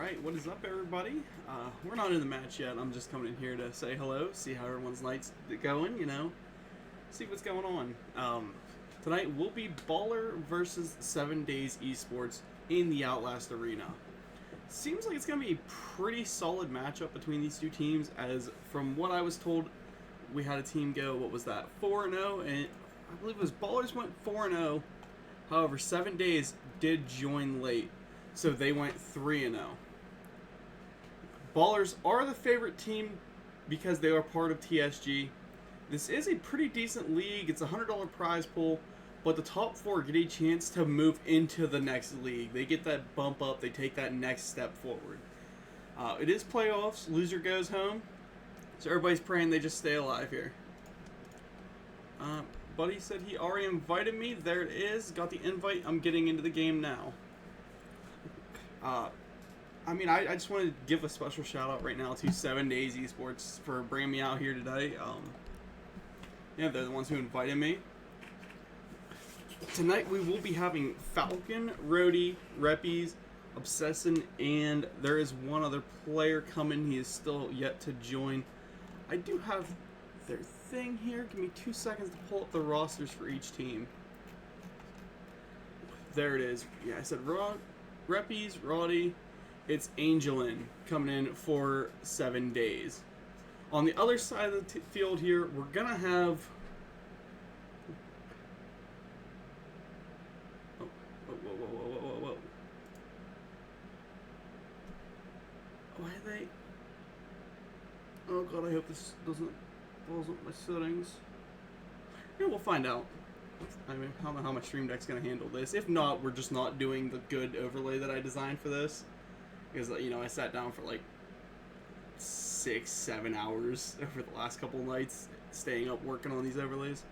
Alright, what is up everybody? We're not in the match yet. I'm just coming in here to say hello, see how everyone's night's going, see what's going on. Tonight will be Baller versus 7 Days Esports in the Outlast arena. Seems like it's going to be a pretty solid matchup between these two teams, as from what I was told, we had a team go, what was that, 4-0, and I believe it was Ballers went 4-0. However, 7 Days did join late, so they went 3-0. Ballers are the favorite team because they are part of TSG. This is a pretty decent league. It's a $100 prize pool, but the top 4 get a chance to move into the next league. They get that bump up. They take that next step forward. It is playoffs. Loser goes home. So everybody's praying they just stay alive here. Buddy said he already invited me. There it is. Got the invite. I'm getting into the game now. I just want to give a special shout out right now to 7 Days Esports for bringing me out here today. They're the ones who invited me. Tonight we will be having Falcon, Rody, Reppies, Obsessin, and there is one other player coming. He is still yet to join. I do have their thing here. Give me 2 seconds to pull up the rosters for each team. There it is. Yeah, I said Reppies, Roddy. It's Angelin coming in for 7 Days. On the other side of the field here, we're gonna have. Whoa. Why are they? Oh god, I hope this doesn't balls up my settings. Yeah, we'll find out. I don't know how my stream deck's gonna handle this. If not, we're just not doing the good overlay that I designed for this. Because, I sat down for like 6-7 hours over the last couple nights, staying up working on these overlays.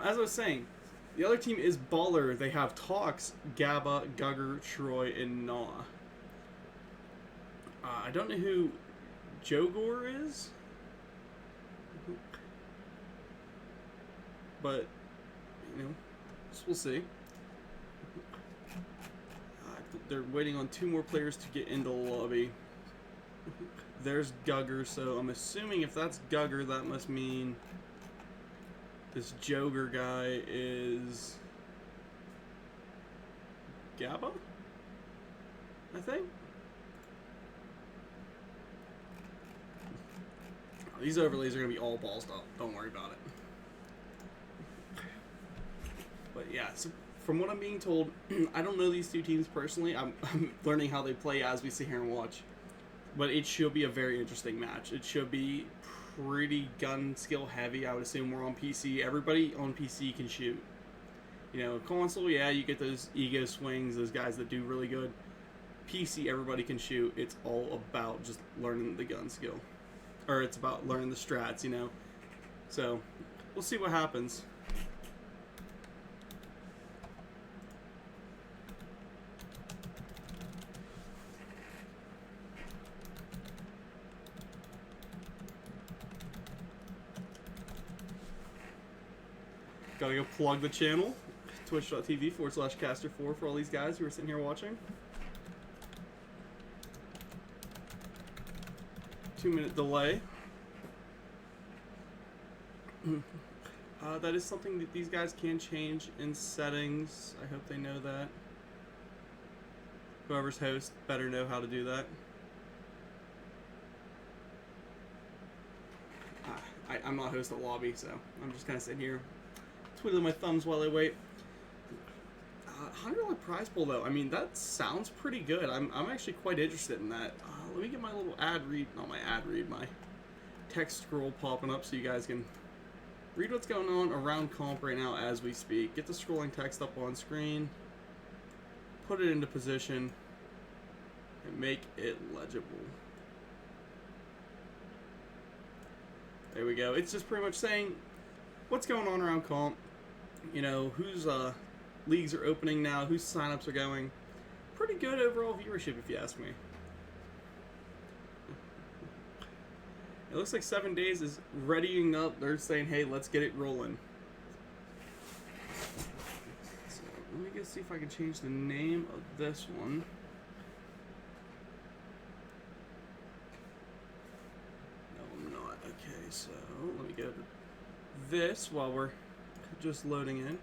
As I was saying, the other team is Baller. They have Tox, Gabba, Gugger, Troy, and Naw. I don't know who Jogor is, but we'll see. They're waiting on 2 more players to get into the lobby. There's Gugger, so I'm assuming if that's Gugger, that must mean this Joger guy is Gabba, I think. These overlays are going to be all ballsed up. Don't worry about it. But yeah, so from what I'm being told, I don't know these two teams personally. I'm learning how they play as we sit here and watch. But it should be a very interesting match. It should be pretty gun skill heavy. I would assume we're on PC. Everybody on PC can shoot. Console, yeah, you get those ego swings, those guys that do really good. PC, everybody can shoot. It's all about just learning the gun skill. Or it's about learning the strats, So, we'll see what happens. Gotta go plug the channel. Twitch.tv/caster4 for all these guys who are sitting here watching. 2-minute delay. That is something that these guys can change in settings. I hope they know that. Whoever's host better know how to do that. I'm not host of lobby, so I'm just kind of sitting here twiddling my thumbs while I wait. $100 prize pool though. That sounds pretty good. I'm actually quite interested in that. Let me get my little ad read, not my ad read, my text scroll popping up so you guys can read what's going on around comp right now as we speak. Get the scrolling text up on screen, put it into position, and make it legible. There we go. It's just pretty much saying what's going on around comp. Whose leagues are opening now, whose signups are going. Pretty good overall viewership, if you ask me. It looks like 7 Days is readying up. They're saying, hey, let's get it rolling. So, let me go see if I can change the name of this one. this while we're just loading in.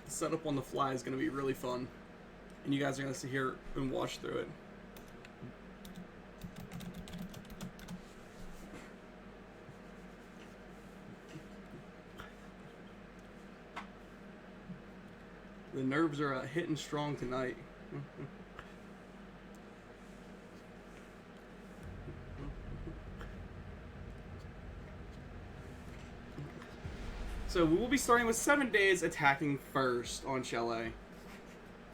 The setup on the fly is going to be really fun, and you guys are going to sit here and watch through it. The nerves are hitting strong tonight. So we will be starting with 7 days attacking first on Chalet.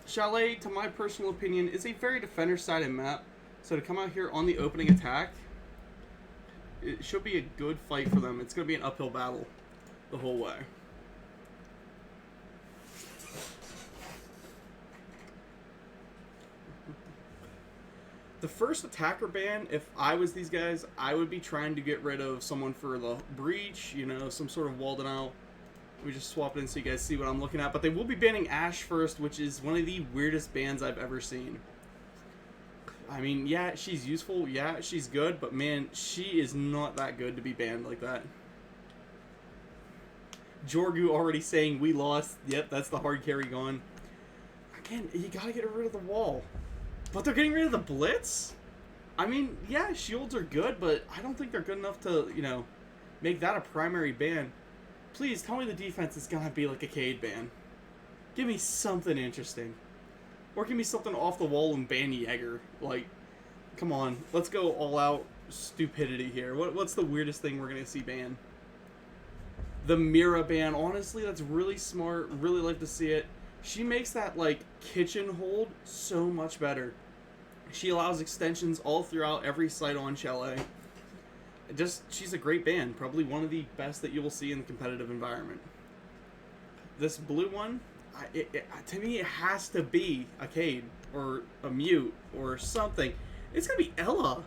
Chalet, to my personal opinion, is a very defender-sided map. So to come out here on the opening attack, it should be a good fight for them. It's going to be an uphill battle the whole way. The first attacker ban, if I was these guys, I would be trying to get rid of someone for the breach, you know, some sort of wall denial. Let me just swap it in so you guys see what I'm looking at. But they will be banning Ashe first, which is one of the weirdest bans I've ever seen. I mean, yeah, she's useful. Yeah, she's good. But, man, she is not that good to be banned like that. Jorgu already saying we lost. Yep, that's the hard carry gone. Again, you got to get rid of the wall. But they're getting rid of the blitz? I mean, yeah, shields are good, but I don't think they're good enough to, you know, make that a primary ban. Please, tell me the defense is going to be like a Cade ban. Give me something interesting. Or give me something off the wall and ban Jaeger. Like, come on. Let's go all out stupidity here. What's the weirdest thing we're going to see ban? The Mira ban. Honestly, that's really smart. Really like to see it. She makes that, like, kitchen hold so much better. She allows extensions all throughout every site on Chalet. She's a great ban. Probably one of the best that you will see in the competitive environment. This blue one, to me, it has to be a Cade or a Mute or something. It's going to be Ella.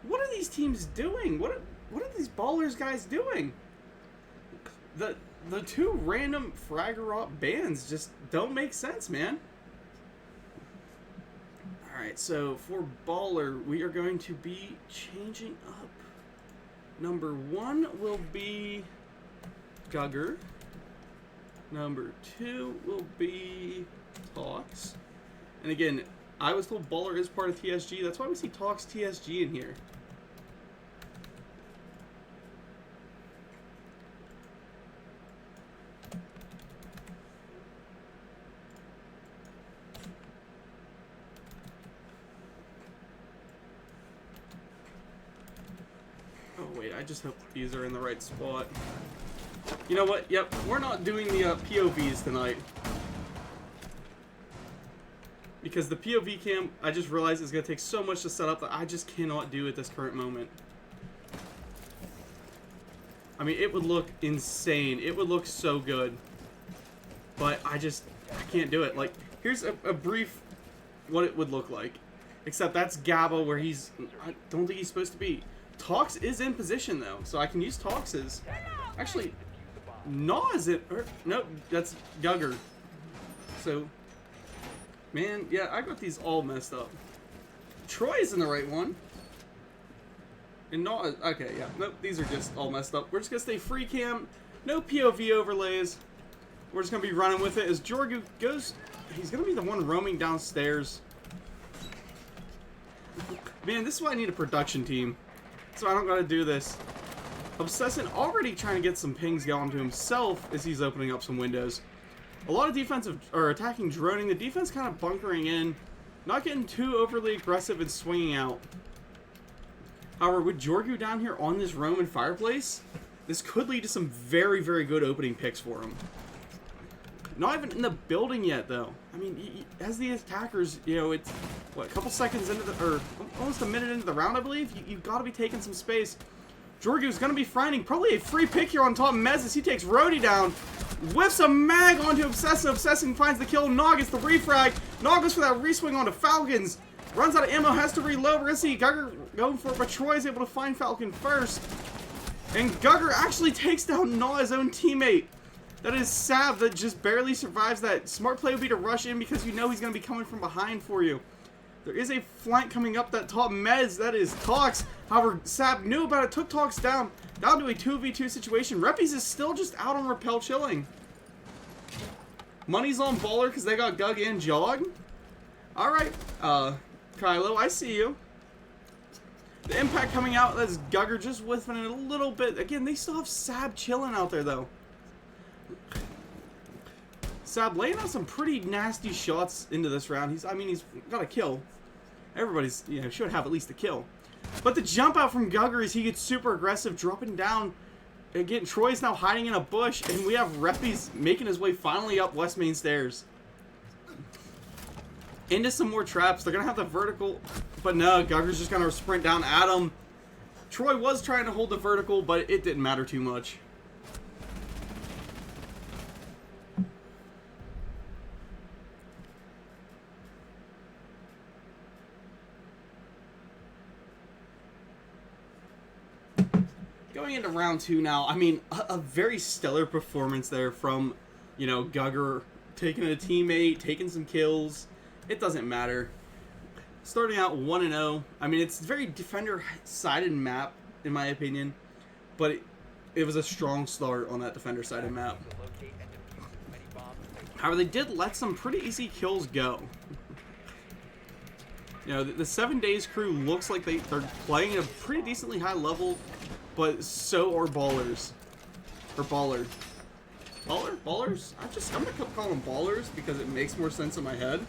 What are these teams doing? What are these ballers guys doing? The two random Fraggerot bans just don't make sense, man. Alright, so for Baller, we are going to be changing up. Number 1 will be Gugger. Number 2 will be Tox. And again, I was told Baller is part of TSG. That's why we see Tox TSG in here. I just hope these are in the right spot. You know what? Yep, we're not doing the POVs tonight. Because the POV cam, I just realized is going to take so much to set up that I just cannot do at this current moment. I mean, it would look insane. It would look so good. But I can't do it. Like, here's a brief what it would look like. Except that's Gabba where I don't think he's supposed to be. Tox is in position, though, so I can use Tox's. Actually, Naw is it? Nope, that's Gugger. So, man, yeah, I got these all messed up. Troy is in the right one. And Naw is, okay, yeah, nope, these are just all messed up. We're just going to stay free cam, no POV overlays. We're just going to be running with it as Jorgu goes. He's going to be the one roaming downstairs. Man, this is why I need a production team. So I don't gotta do this. Obsessin already trying to get some pings going to himself as he's opening up some windows. A lot of defensive or attacking droning. The defense kind of bunkering in, not getting too overly aggressive and swinging out. However, with Jorgu down here on this Roman fireplace, this could lead to some very, very good opening picks for him. Not even in the building yet, though. I mean, as the attackers, you know, it's, what, a couple seconds into the, or almost a minute into the round, I believe? You've got to be taking some space. Jorgu's going to be finding probably a free pick here on top of Mez as he takes Rhodey down. Whiffs a mag onto Obsessin. Obsessin finds the kill. Nog gets the refrag. Nog goes for that reswing onto Falcons. Runs out of ammo, has to reload. We're going to see Gugger going for it, but Troy's able to find Falcon first. And Gugger actually takes down Naw, his own teammate. That is Sab that just barely survives that. Smart play would be to rush in because you know he's going to be coming from behind for you. There is a flank coming up that top Mez. That is Tox. However, Sab knew about it, took Tox down to a 2v2 situation. Reppies is still just out on Repel chilling. Money's on Baller because they got Gug and Jog. Alright, Kylo, I see you. The impact coming out, that's Gugger just whiffing it a little bit. Again, they still have Sab chilling out there, though. Sab laying out some pretty nasty shots into this round. He's got a kill. Everybody's, should have at least a kill. But the jump out from Gugger is he gets super aggressive, dropping down. Again, Troy's now hiding in a bush, and we have Reppies making his way finally up West Main Stairs. Into some more traps. They're going to have the vertical, but no, Gugger's just going to sprint down at him. Troy was trying to hold the vertical, but it didn't matter too much. Going into round 2 now, I mean, a very stellar performance there from, Gugger taking a teammate, taking some kills. It doesn't matter. Starting out 1-0. I mean, it's a very defender-sided map, in my opinion. But it was a strong start on that defender-sided map. However, they did let some pretty easy kills go. The 7 Days crew looks like they're playing at a pretty decently high level, but so are Ballers. Or Ballard. Ballers? I'm gonna call them Ballers because it makes more sense in my head.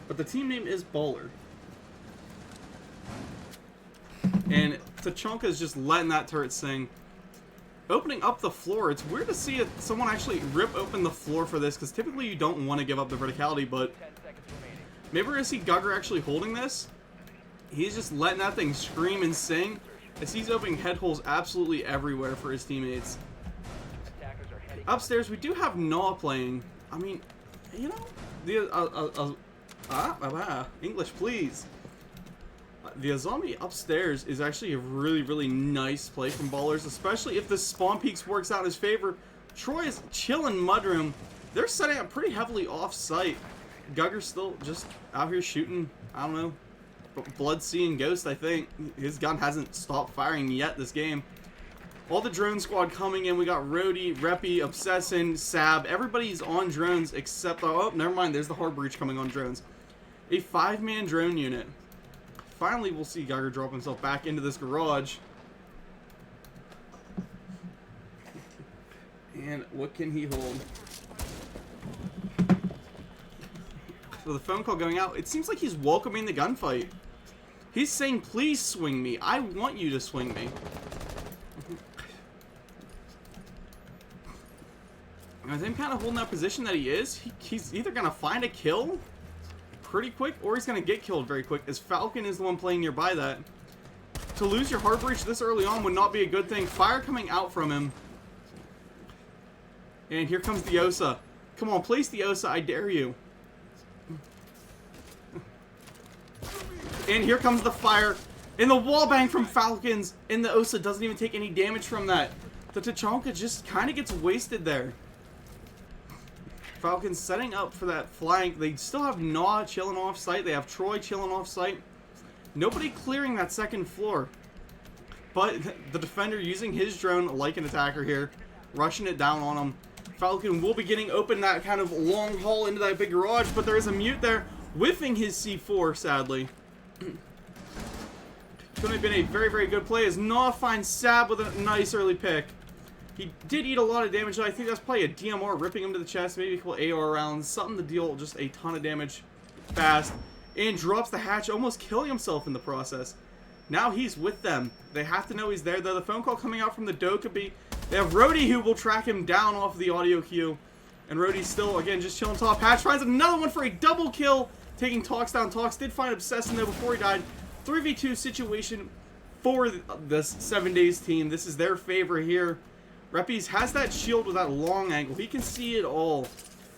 But the team name is Baller. And Tachanka is just letting that turret sing. Opening up the floor. It's weird to see someone actually rip open the floor for this, because typically you don't want to give up the verticality, but maybe we're going to see Gugger actually holding this. He's just letting that thing scream and sing, as he's opening head holes absolutely everywhere for his teammates. Upstairs, we do have Naw playing. I mean, English, please. The Azami upstairs is actually a really, really nice play from Ballers, especially if the spawn peaks works out in his favor. Troy is chilling Mudroom. They're setting up pretty heavily off-site. Gugger's still just out here shooting, I don't know, Blood Sea and Ghost, I think. His gun hasn't stopped firing yet this game. All the drone squad coming in. We got Rody, Reppy, Obsessin, Sab. Everybody's on drones except... Oh, never mind. There's the Hard Breach coming on drones. A 5-man drone unit. Finally, we'll see Gugger drop himself back into this garage. And what can he hold? So the phone call going out. It seems like he's welcoming the gunfight. He's saying, please swing me. I want you to swing me. With him kind of holding that position that he is, he's either going to find a kill pretty quick, or he's going to get killed very quick, as Falcon is the one playing nearby that. To lose your Heart Breach this early on would not be a good thing. Fire coming out from him. And here comes the Osa. Come on, place the Osa, I dare you. And here comes the fire. And the wallbang from Falcons. And the Osa doesn't even take any damage from that. The Tachanka just kind of gets wasted there. Falcons setting up for that flank. They still have Naw chilling off site. They have Troy chilling off site. Nobody clearing that second floor. But the defender using his drone like an attacker here. Rushing it down on him. Falcon will be getting open that kind of long haul into that big garage. But there is a mute there. Whiffing his C4, sadly. Could have been a very, very good play as Naw finds Sab with a nice early pick. He did eat a lot of damage. I think that's probably a DMR ripping him to the chest. Maybe a couple AR rounds. Something to deal just a ton of damage fast. And drops the hatch, almost killing himself in the process. Now he's with them. They have to know he's there, though. The phone call coming out from the Dokkaebi. They have Rody, who will track him down off of the audio queue. And Rody's still, again, just chilling top. Hatch finds another one for a double kill. Taking Tox down. Tox did find Obsessin, though, before he died. 3v2 situation for this 7 Days team. This is their favor here. Reppies has that shield with that long angle. He can see it all.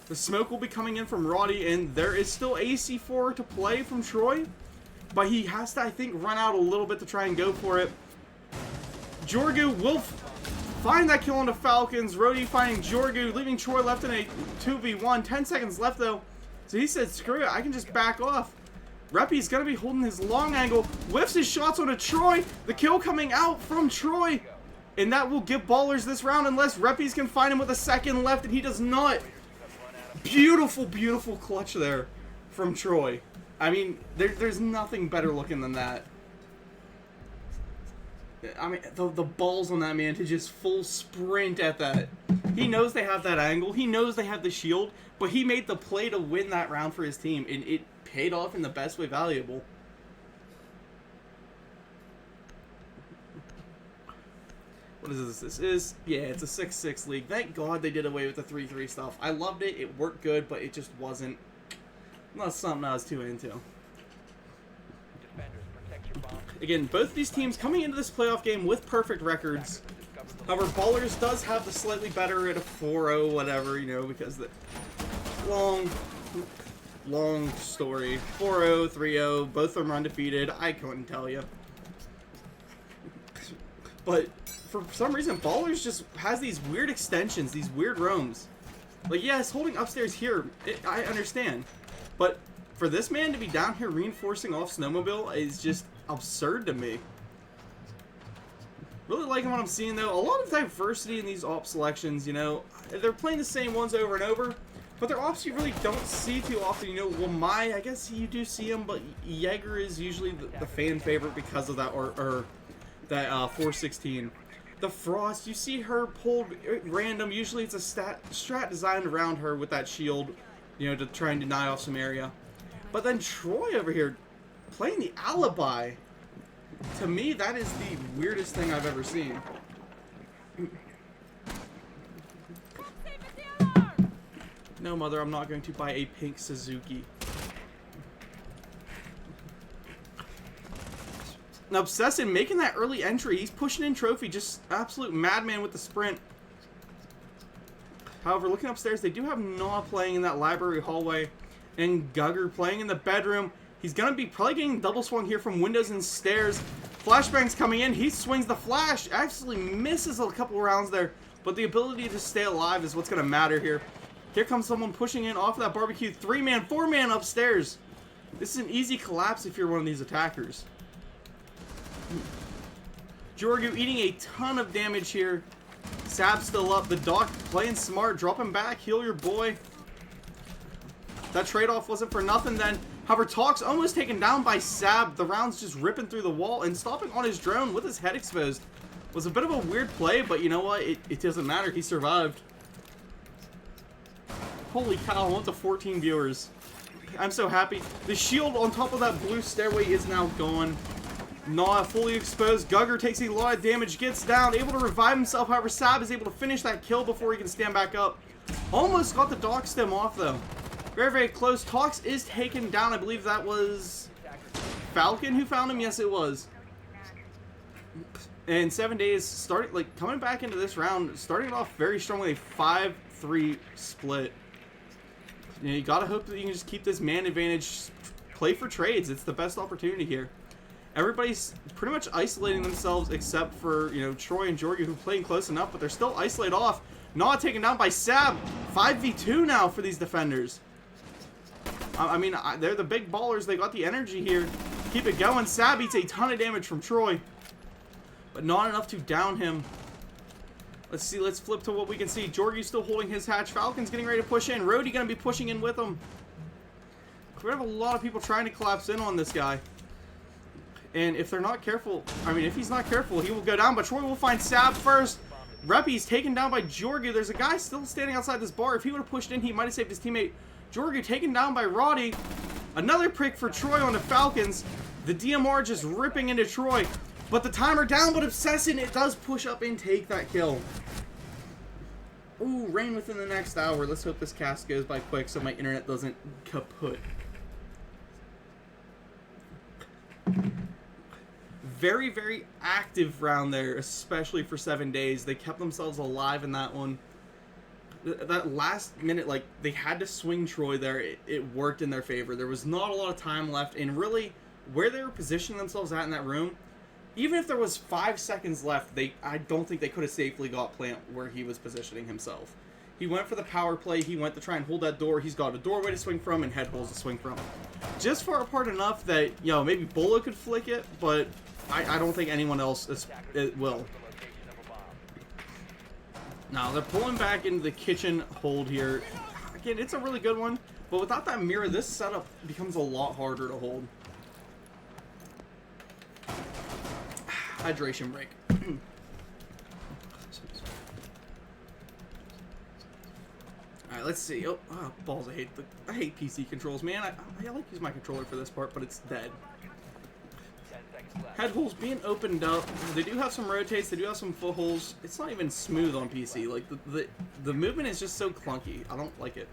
The smoke will be coming in from Roddy, and there is still AC4 to play from Troy. But he has to, I think, run out a little bit to try and go for it. Jorgu will Find that kill on the Falcons. Rhodey finding Jorgu, leaving Troy left in a 2v1. 10 seconds left, though. So he said, screw it, I can just back off. Reppy's going to be holding his long angle. Whiffs his shots onto Troy. The kill coming out from Troy. And that will give Ballers this round unless Reppy's can find him with a second left, and he does not. Beautiful, beautiful clutch there from Troy. I mean, there's nothing better looking than that. I mean, the balls on that man to just full sprint at that. He knows they have that angle. He knows they have the shield, but he made the play to win that round for his team, and it paid off in the best way valuable. What is this? This is, yeah, it's a 6-6 league. Thank God they did away with the 3-3 stuff. I loved it. It worked good, but it just wasn't not something I was too into. Again, both these teams coming into this playoff game with perfect records. However, Ballers does have the slightly better at a 4-0, whatever, you know, because the long story. 4-0, 3-0, both of them are undefeated. I couldn't tell you. But for some reason, Ballers just has these weird extensions, these weird roams. Like, yes, holding upstairs here, I understand. But for this man to be down here reinforcing off Snowmobile is just absurd to me. Really liking what I'm seeing, though. A lot of diversity in these op selections, you know. They're playing the same ones over and over, but they're ops you really don't see too often. You know, well, I guess you do see them, but Jaeger is usually the fan favorite because of that, or that 416. The Frost, you see her pulled random. Usually it's a strat designed around her with that shield, you know, to try and deny off some area. But then Troy over here playing the alibi. To me, that is the weirdest thing I've ever seen. No, mother, I'm not going to buy a pink Suzuki. Now, Obsessive making that early entry. He's pushing in trophy. Just absolute madman with the sprint. However, looking upstairs, they do have Noah playing in that library hallway. And Gugger playing in the bedroom. He's going to be probably getting double swung here from windows and stairs. Flashbang's coming in. He swings the flash. Actually misses a couple rounds there. But the ability to stay alive is what's going to matter here. Here comes someone pushing in off of that barbecue. 3-man, 4-man upstairs. This is an easy collapse if you're one of these attackers. Jorgu eating a ton of damage here. Sab's still up. The Doc playing smart. Drop him back. Heal your boy. That trade-off wasn't for nothing then. However, Talk's almost taken down by Sab. The round's just ripping through the wall and stopping on his drone with his head exposed. Was a bit of a weird play, but you know what? It doesn't matter. He survived. Holy cow, I want the 14 viewers. I'm so happy. The shield on top of that blue stairway is now gone. Nah, fully exposed. Gugger takes a lot of damage, gets down, able to revive himself. However, Sab is able to finish that kill before he can stand back up. Almost got the Doc stem off, though. Very, very close. Tox is taken down. I believe that was Falcon who found him. Yes, it was. And 7 days coming back into this round, starting off very strong with a 5-3 split. You know, you gotta hope that you can just keep this man advantage. Play for trades. It's the best opportunity here. Everybody's pretty much isolating themselves except for, you know, Troy and Jorgu, who are playing close enough, but they're still isolated off. Nah taken down by Sab. 5v2 now for these defenders. I mean, they're the big ballers. They got the energy here. Keep it going. Sab eats a ton of damage from Troy, but not enough to down him. Let's see. Let's flip to what we can see. Jorgu's still holding his hatch. Falcon's getting ready to push in. Rhodey going to be pushing in with him. We have a lot of people trying to collapse in on this guy. And if they're not careful, I mean, if he's not careful, he will go down. But Troy will find Sab first. Reppy's taken down by Jorgu. There's a guy still standing outside this bar. If he would have pushed in, he might have saved his teammate. Jorgu taken down by Roddy. Another prick for Troy on the Falcons. The DMR just ripping into Troy. But the timer down, but Obsession, it does push up and take that kill. Ooh, rain within the next hour. Let's hope this cast goes by quick so my internet doesn't kaput. Very, very active round there, especially for 7 days. They kept themselves alive in that one. That last minute, like, they had to swing Troy there. It worked in their favor. There was not a lot of time left, and really, where they were positioning themselves at in that room, even if there was 5 seconds left, I don't think they could have safely got Plant where he was positioning himself. He went for the power play. He went to try and hold that door. He's got a doorway to swing from and head holes to swing from. Just far apart enough that, you know, maybe Bolo could flick it, but I don't think anyone else will. Now, they're pulling back into the kitchen hold here. Again, it's a really good one, but without that mirror, this setup becomes a lot harder to hold. Hydration break. Alright, let's see. Oh, balls, I hate PC controls, man. I like using my controller for this part, but it's dead. Head holes being opened up. They do have some rotates. They do have some footholds. It's not even smooth on PC. Like, the movement is just so clunky. I don't like it.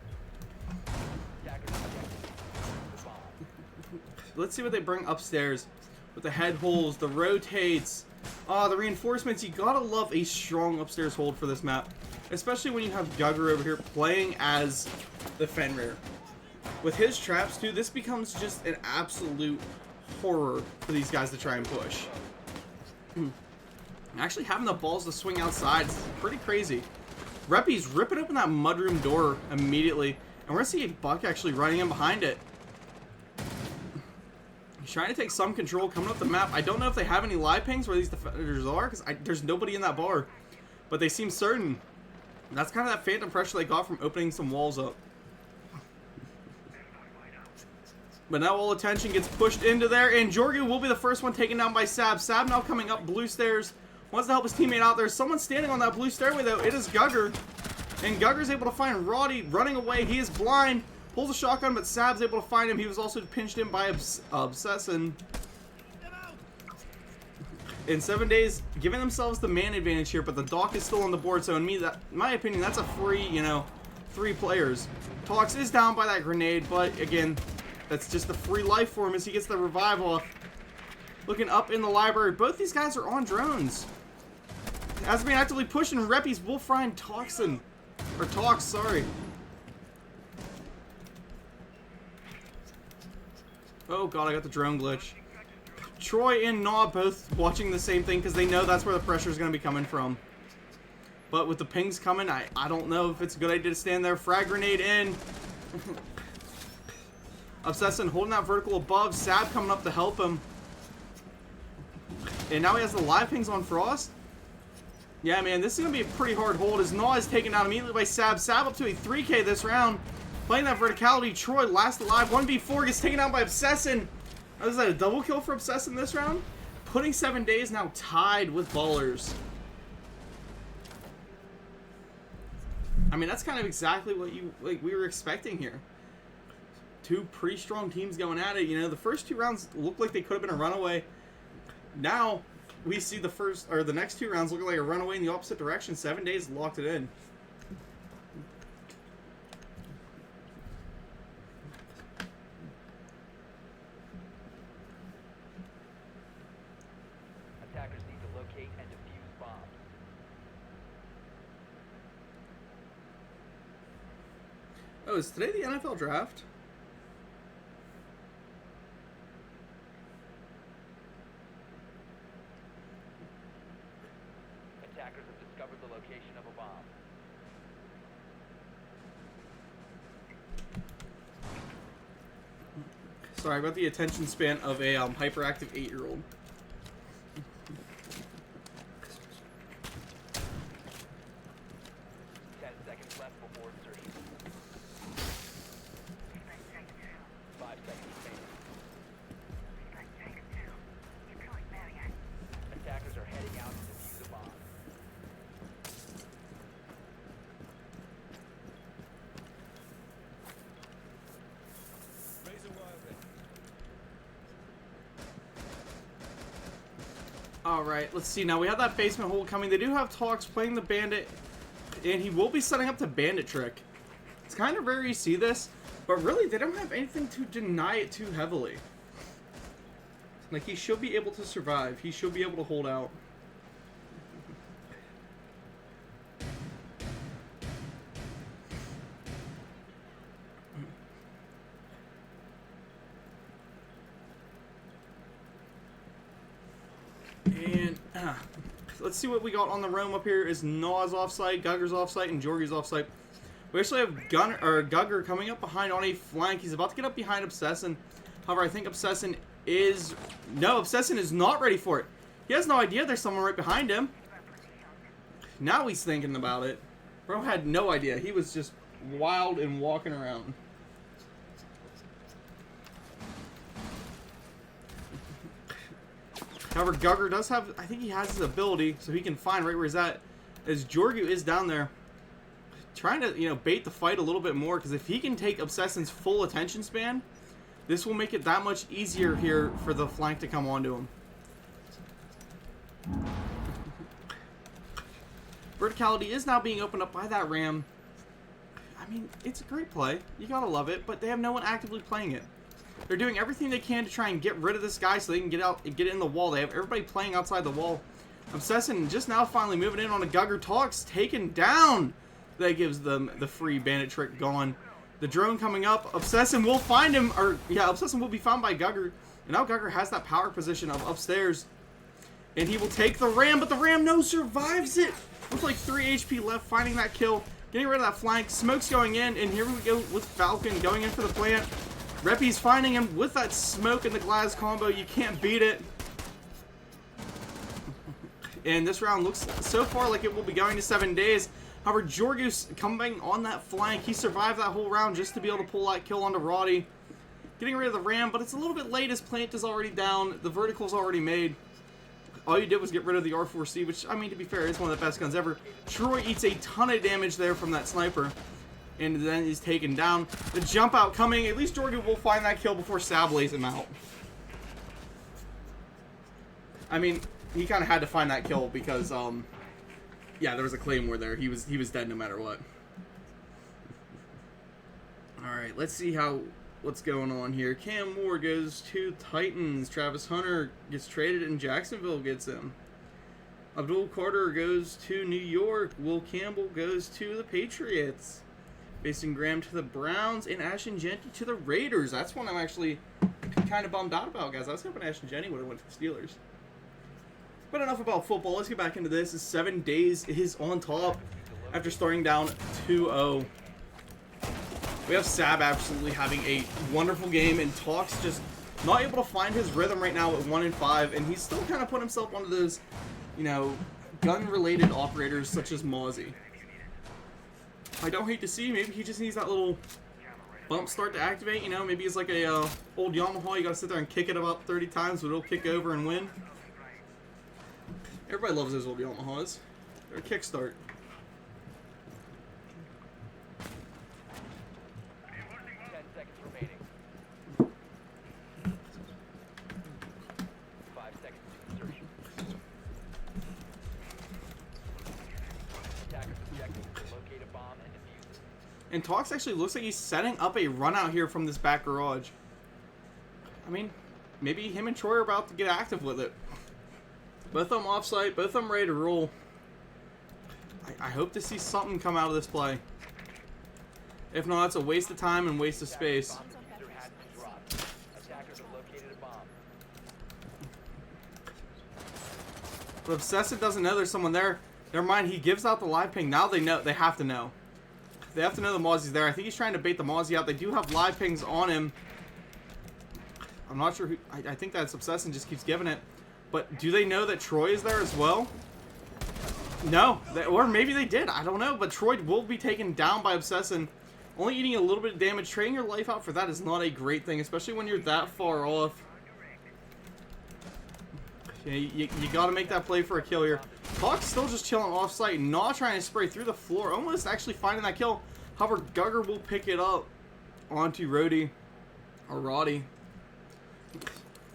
Let's see what they bring upstairs with the head holes, the rotates, the reinforcements. You gotta love a strong upstairs hold for this map, especially when you have Gugger over here playing as the Fenrir. With his traps too, this becomes just an absolute horror for these guys to try and push. Actually having the balls to swing outside is pretty crazy. Reppy's ripping open that mudroom door immediately, and we're gonna see a Buck actually running in behind it. He's trying to take some control coming up the map. I don't know if they have any live pings where these defenders are, because there's nobody in that bar, but they seem certain. And that's kind of that phantom pressure they got from opening some walls up. But now all attention gets pushed into there, and Jorgu will be the first one taken down by Sab. Sab now coming up blue stairs. Wants to help his teammate out there. Someone standing on that blue stairway, though. It is Gugger. And Gugger's able to find Roddy running away. He is blind. Pulls a shotgun, but Sab's able to find him. He was also pinched in by Obsessin. In 7 days, giving themselves the man advantage here, but the Doc is still on the board. So in my opinion, that's a free, 3 players. Tox is down by that grenade, but again, that's just the free life for him as he gets the revive off. Looking up in the library, both these guys are on drones. As being actively pushing Reppy's Wolfrine Toxin. Or Tox, sorry. Oh god, I got the drone glitch. Troy and Gnaw both watching the same thing because they know that's where the pressure is going to be coming from. But with the pings coming, I don't know if it's a good idea to stand there. Frag grenade in. Obsessin holding that vertical above. Sab coming up to help him. And now he has the live pings on Frost. Yeah, man, this is going to be a pretty hard hold as Gnaw is taken out immediately by Sab. Sab up to a 3K this round. Playing that verticality. Troy last alive. 1v4 gets taken out by Obsessin. Is that a double kill for Obsessin this round? Putting 7 days now tied with Ballers. I mean, that's kind of exactly what we were expecting here. 2 pretty strong teams going at it. The first 2 rounds looked like they could have been a runaway. Now we see the next 2 rounds looking like a runaway in the opposite direction. 7 days locked it in. Attackers need to locate and defuse bombs. Oh, is today the NFL draft? Attackers have discovered the location of a bomb. Sorry about the attention span of a hyperactive 8-year-old. 10 seconds left before insertion. 5 seconds remaining. Attackers are heading out to defuse a bomb. Alright, let's see. Now we have that basement hole coming. They do have Talks playing the bandit, and he will be setting up the bandit trick. It's kind of rare you see this, but really they don't have anything to deny it too heavily. Like, he should be able to survive. He should be able to hold out. And let's see what we got on the roam up here. Is Naw's offsite, Gugger's offsite, and Jorgie's offsite. We actually have Gugger coming up behind on a flank. He's about to get up behind Obsessin. However, I think Obsessin is... No, Obsessin is not ready for it. He has no idea there's someone right behind him. Now he's thinking about it. Bro had no idea. He was just wild and walking around. However, Gugger does have... I think he has his ability, so he can find right where he's at. As Jorgu is down there, trying to, you know, bait the fight a little bit more, because if he can take Obsessin's full attention span, this will make it that much easier here for the flank to come onto him. Verticality is now being opened up by that Ram. I mean, it's a great play. You gotta love it, but they have no one actively playing it. They're doing everything they can to try and get rid of this guy so they can get out and get in the wall. They have everybody playing outside the wall. Obsessin just now finally moving in on a Gugger. Talks taken down. That gives them the free bandit trick going. The drone coming up. Obsessin will find him. Or, yeah, Obsessin will be found by Gugger. And now Gugger has that power position of upstairs. And he will take the Ram, but the Ram no survives it. With like 3 HP left, finding that kill. Getting rid of that flank. Smoke's going in. And here we go with Falcon going in for the plant. Reppy's finding him with that smoke and the glass combo. You can't beat it. And this round looks so far like it will be going to 7 days. However, Jorgus coming on that flank. He survived that whole round just to be able to pull that kill onto Roddy. Getting rid of the Ram, but it's a little bit late. His plant is already down. The vertical's already made. All you did was get rid of the R4C, which, I mean, to be fair, is one of the best guns ever. Troy eats a ton of damage there from that sniper. And then he's taken down. The jump out coming. At least Jorgu will find that kill before Sab lays him out. I mean, he kind of had to find that kill because, yeah, there was a Claymore there. He was dead no matter what. Alright, let's see what's going on here. Cam Moore goes to Titans. Travis Hunter gets traded and Jacksonville gets him. Abdul Carter goes to New York. Will Campbell goes to the Patriots. Mason Graham to the Browns, and Ashton Genty to the Raiders. That's one I'm actually kind of bummed out about, guys. I was hoping Ashton Genty would have went to the Steelers. But enough about football. Let's get back into this. 7 days is on top after starting down 2-0. We have Sab absolutely having a wonderful game, and Talks just not able to find his rhythm right now at 1-5, and he's still kind of put himself one of those, you know, gun-related operators such as Mozzie. I don't hate to see. Maybe he just needs that little bump start to activate. You know, maybe it's like a old Yamaha. You gotta sit there and kick it about 30 times, but it'll kick over and win. Everybody loves those old Yamahas. They're a kickstart. And Talks actually looks like he's setting up a run out here from this back garage. I mean, maybe him and Troy are about to get active with it. Both of them offsite, both of them ready to roll. I hope to see something come out of this play. If not, it's a waste of time and waste of space. But Obsessive doesn't know there's someone there. Never mind, he gives out the live ping. Now they know. They have to know. They have to know the Mozzie's there. I think he's trying to bait the Mozzie out. They do have live pings on him. I'm not sure who... I think that's Obsession just keeps giving it. But do they know that Troy is there as well? No. Or maybe they did. I don't know. But Troy will be taken down by Obsession. Only eating a little bit of damage. Trading your life out for that is not a great thing. Especially when you're that far off. You got to make that play for a kill here. Hawk's still just chilling off-site, not trying to spray through the floor, almost actually finding that kill. However, Gugger will pick it up onto Roddy, or Roddy.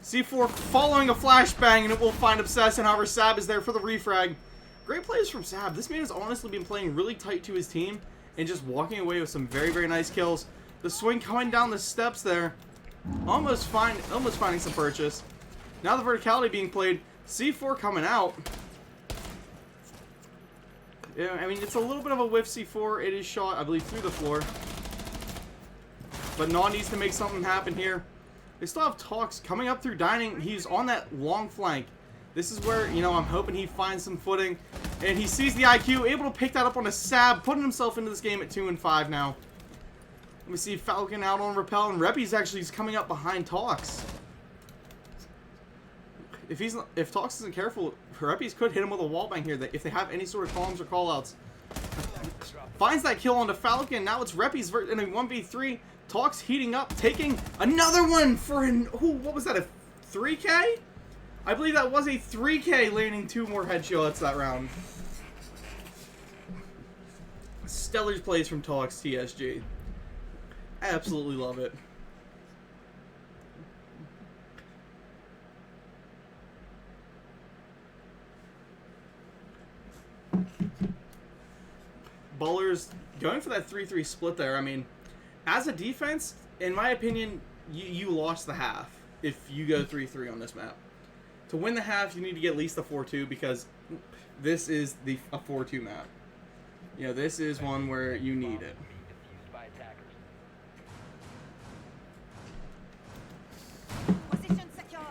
C4 following a flashbang, and it will find Obsession. However, Sab is there for the refrag. Great plays from Sab. This man has honestly been playing really tight to his team and just walking away with some very, very nice kills. The swing coming down the steps there, almost finding some purchase. Now the verticality being played. C4 coming out. Yeah, I mean, it's a little bit of a whiff C4. It is shot, I believe, through the floor. But Naw needs to make something happen here. They still have Talks coming up through dining. He's on that long flank. This is where, you know, I'm hoping he finds some footing. And he sees the IQ, able to pick that up on a sab, putting himself into this game at 2-5 now. Let me see Falcon out on Repel, and Reppy's actually coming up behind Talks. If Talks isn't careful, Reppy's could hit him with a wallbang here. If they have any sort of columns or callouts. Finds that kill onto Falcon. Now it's Reppy's in a 1v3. Talks heating up, taking another one for an... Ooh, what was that, a 3K? I believe that was a 3K, landing 2 more headshots that round. Stellar plays from Talks TSG. Absolutely love it. Ballers going for that 3-3 split there. I mean, as a defense, in my opinion, you lost the half if you go 3-3 on this map. To win the half, you need to get at least a 4-2 because this is a 4-2 map. You know, this is one where you need it. Position secured.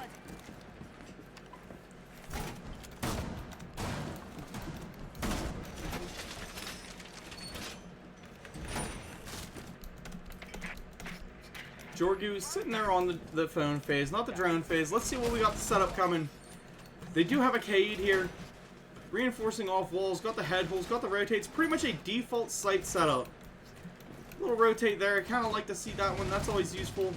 Jorgu's sitting there on the phone phase, not the drone phase. Let's see what we got the setup coming. They do have a Kaid here. Reinforcing off walls, got the head holes, got the rotates. Pretty much a default site setup. A little rotate there. I kind of like to see that one. That's always useful.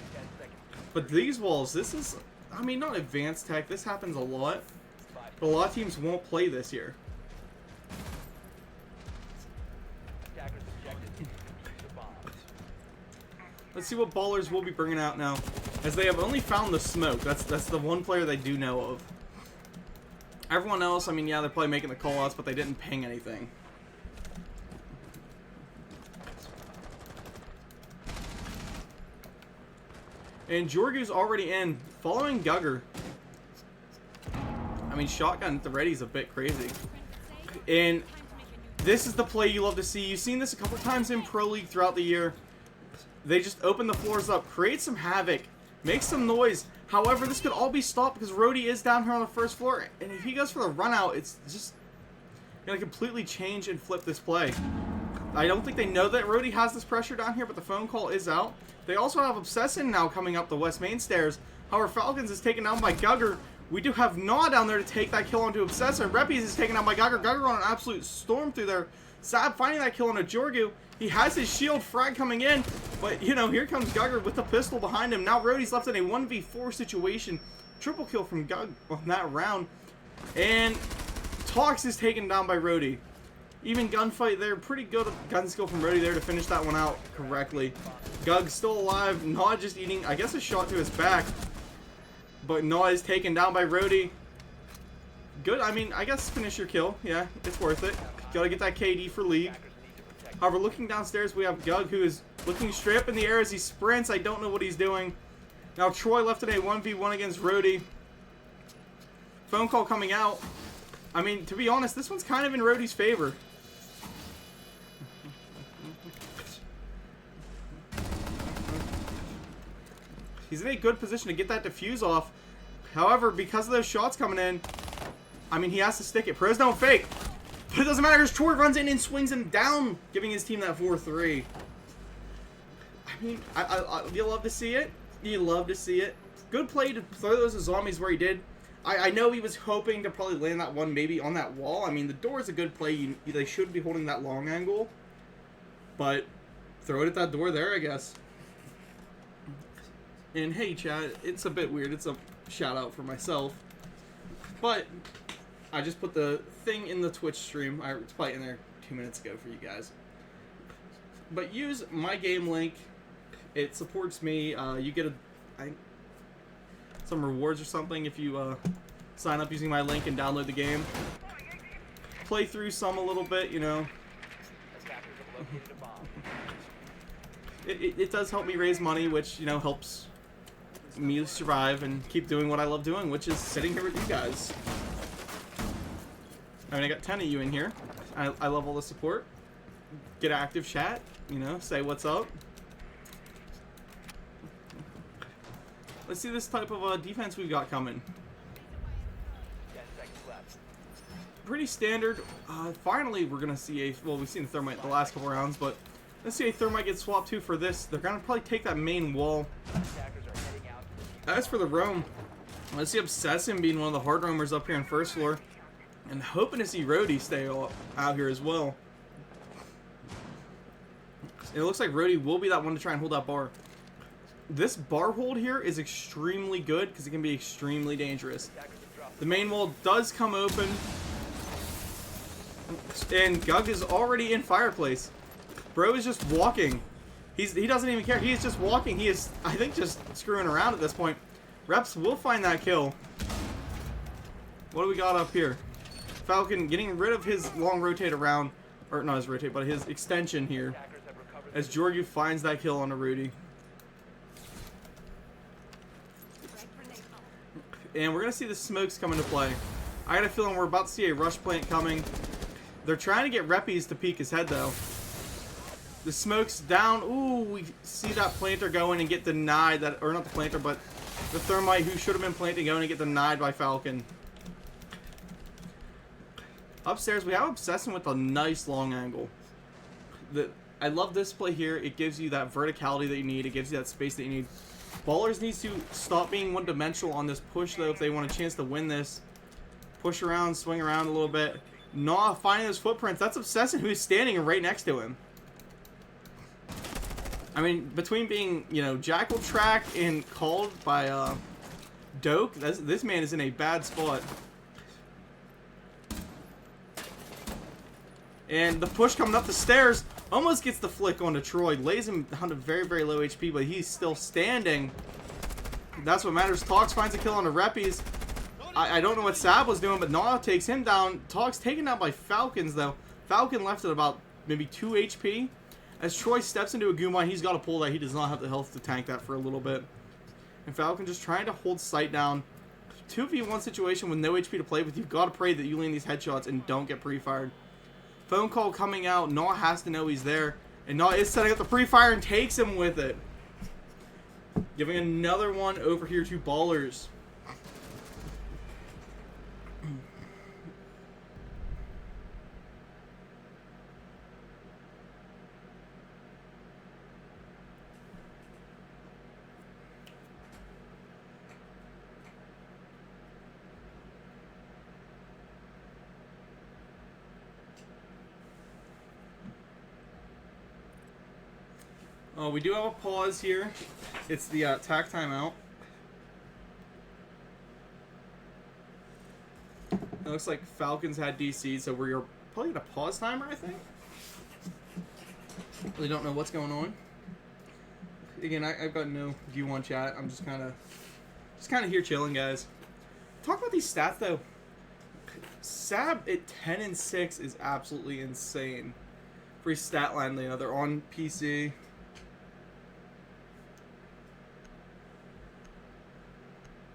But these walls, this is, I mean, not advanced tech. This happens a lot. But a lot of teams won't play this here. Let's see what Ballers will be bringing out now, as they have only found the smoke. That's the one player they do know of. Everyone else, I mean, yeah, they're probably making the callouts, but they didn't ping anything. And Jorgu's already in, following Gugger. I mean, shotgun at the ready is a bit crazy. And this is the play you love to see. You've seen this a couple times in Pro League throughout the year. They just open the floors up, create some havoc, make some noise. However, this could all be stopped because Rhodey is down here on the first floor. And if he goes for the run out, it's just going to completely change and flip this play. I don't think they know that Rhodey has this pressure down here, but the phone call is out. They also have Obsession now coming up the west main stairs. However, Falcons is taken down by Gugger. We do have Gnaw down there to take that kill onto Obsessor. Reppies is taken down by Gugger. Gugger on an absolute storm through there. Sab finding that kill onto Jorgu. He has his shield frag coming in, but, you know, here comes Gugger with the pistol behind him. Now Rhodey's left in a 1v4 situation. Triple kill from Gug on that round. And Tox is taken down by Rhodey. Even gunfight there. Pretty good gun skill from Rhodey there to finish that one out correctly. Gug still alive. Gnaw just eating, I guess, a shot to his back. But Gnaw is taken down by Rhodey. Good. I mean, I guess finish your kill. Yeah, it's worth it. Gotta get that KD for league. However, looking downstairs, we have Gug, who is looking straight up in the air as he sprints. I don't know what he's doing. Now, Troy left in a 1v1 against Rhodey. Phone call coming out. I mean, to be honest, this one's kind of in Rhodey's favor. He's in a good position to get that defuse off. However, because of those shots coming in, I mean, he has to stick it. Pros don't fake. But it doesn't matter because Troy runs in and swings him down, giving his team that 4-3. I mean, you love to see it. You love to see it. Good play to throw those zombies where he did. I know he was hoping to probably land that one maybe on that wall. I mean, the door is a good play. They should be holding that long angle. But throw it at that door there, I guess. And hey, chat, it's a bit weird. It's a shout out for myself. But I just put the thing in the Twitch stream. It's probably in there 2 minutes ago for you guys. But use my game link. It supports me. You get some rewards or something if you sign up using my link and download the game. Play through some a little bit, you know. It does help me raise money, which, you know, helps me survive and keep doing what I love doing, which is sitting here with you guys. I mean, I got 10 of you in here. I love all the support. Get active chat, you know, say what's up. Let's see this type of defense we've got coming. Pretty standard. Finally, we're gonna see a. Well, we've seen the thermite the last couple rounds, but let's see a thermite get swapped too for this. They're gonna probably take that main wall. Attackers are heading out to the As for the roam, let's see Obsession being one of the hard roamers up here on first floor, and hoping to see Rhodey stay out here as well. It looks like Rhodey will be that one to try and hold that bar. This bar hold here is extremely good because it can be extremely dangerous. The main wall does come open, and Gug is already in fireplace. Bro is just walking. He doesn't even care. He is just walking. He is, I think, just screwing around at this point. Reps will find that kill. What do we got up here? Falcon getting rid of his long rotate around, or not his rotate, but his extension here. attackers have recovered As Georgiou finds that kill on a Rudy. And we're going to see the smokes come into play. I got a feeling we're about to see a rush plant coming. They're trying to get Reppies to peek his head, though. The smoke's down. Ooh, we see that planter going and get denied. That, or not the planter, but the thermite who should have been planting going and get denied by Falcon. Upstairs, we have Obsession with a nice long angle. I love this play here. It gives you that verticality that you need. It gives you that space that you need. Ballers needs to stop being one-dimensional on this push, though, if they want a chance to win this. Push around, swing around a little bit. Not finding those footprints. That's Obsession, who's standing right next to him. I mean, between being, you know, Jackal tracked and called by Doak, this man is in a bad spot. And the push coming up the stairs almost gets the flick onto Troy. Lays him down to very, very low HP, but he's still standing. That's what matters. Tox finds a kill on the Reppies. I don't know what Sab was doing, but Naw takes him down. Tox taken out by Falcons, though. Falcon left at about maybe 2 HP. As Troy steps into a Goomine, he's got to pull that. He does not have the health to tank that for a little bit. And Falcon just trying to hold sight down. 2v1 situation with no HP to play with. You've got to pray that you land these headshots and don't get pre-fired. Phone call coming out. Naw has to know he's there. And Naw is setting up the pre-fire and takes him with it. Giving another one over here to Ballers. We do have a pause here. It's the tack timeout. It looks like Falcons had DC, so we're probably at a pause timer, I think. Really don't know what's going on. Again, I've got no view on chat. I'm just kind of here chilling, guys. Talk about these stats though. Sab at 10-6 is absolutely insane. Free stat line, you know, they're on PC.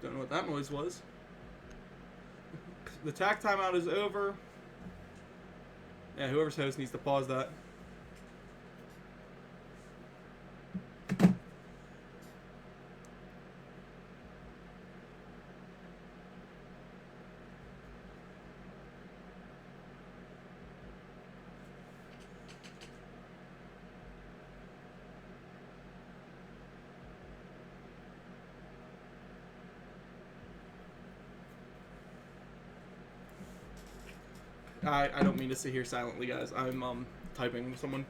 Don't know what that noise was. The tack timeout is over. Yeah, whoever's host needs to pause that. I don't mean to sit here silently, guys. I'm typing with someone.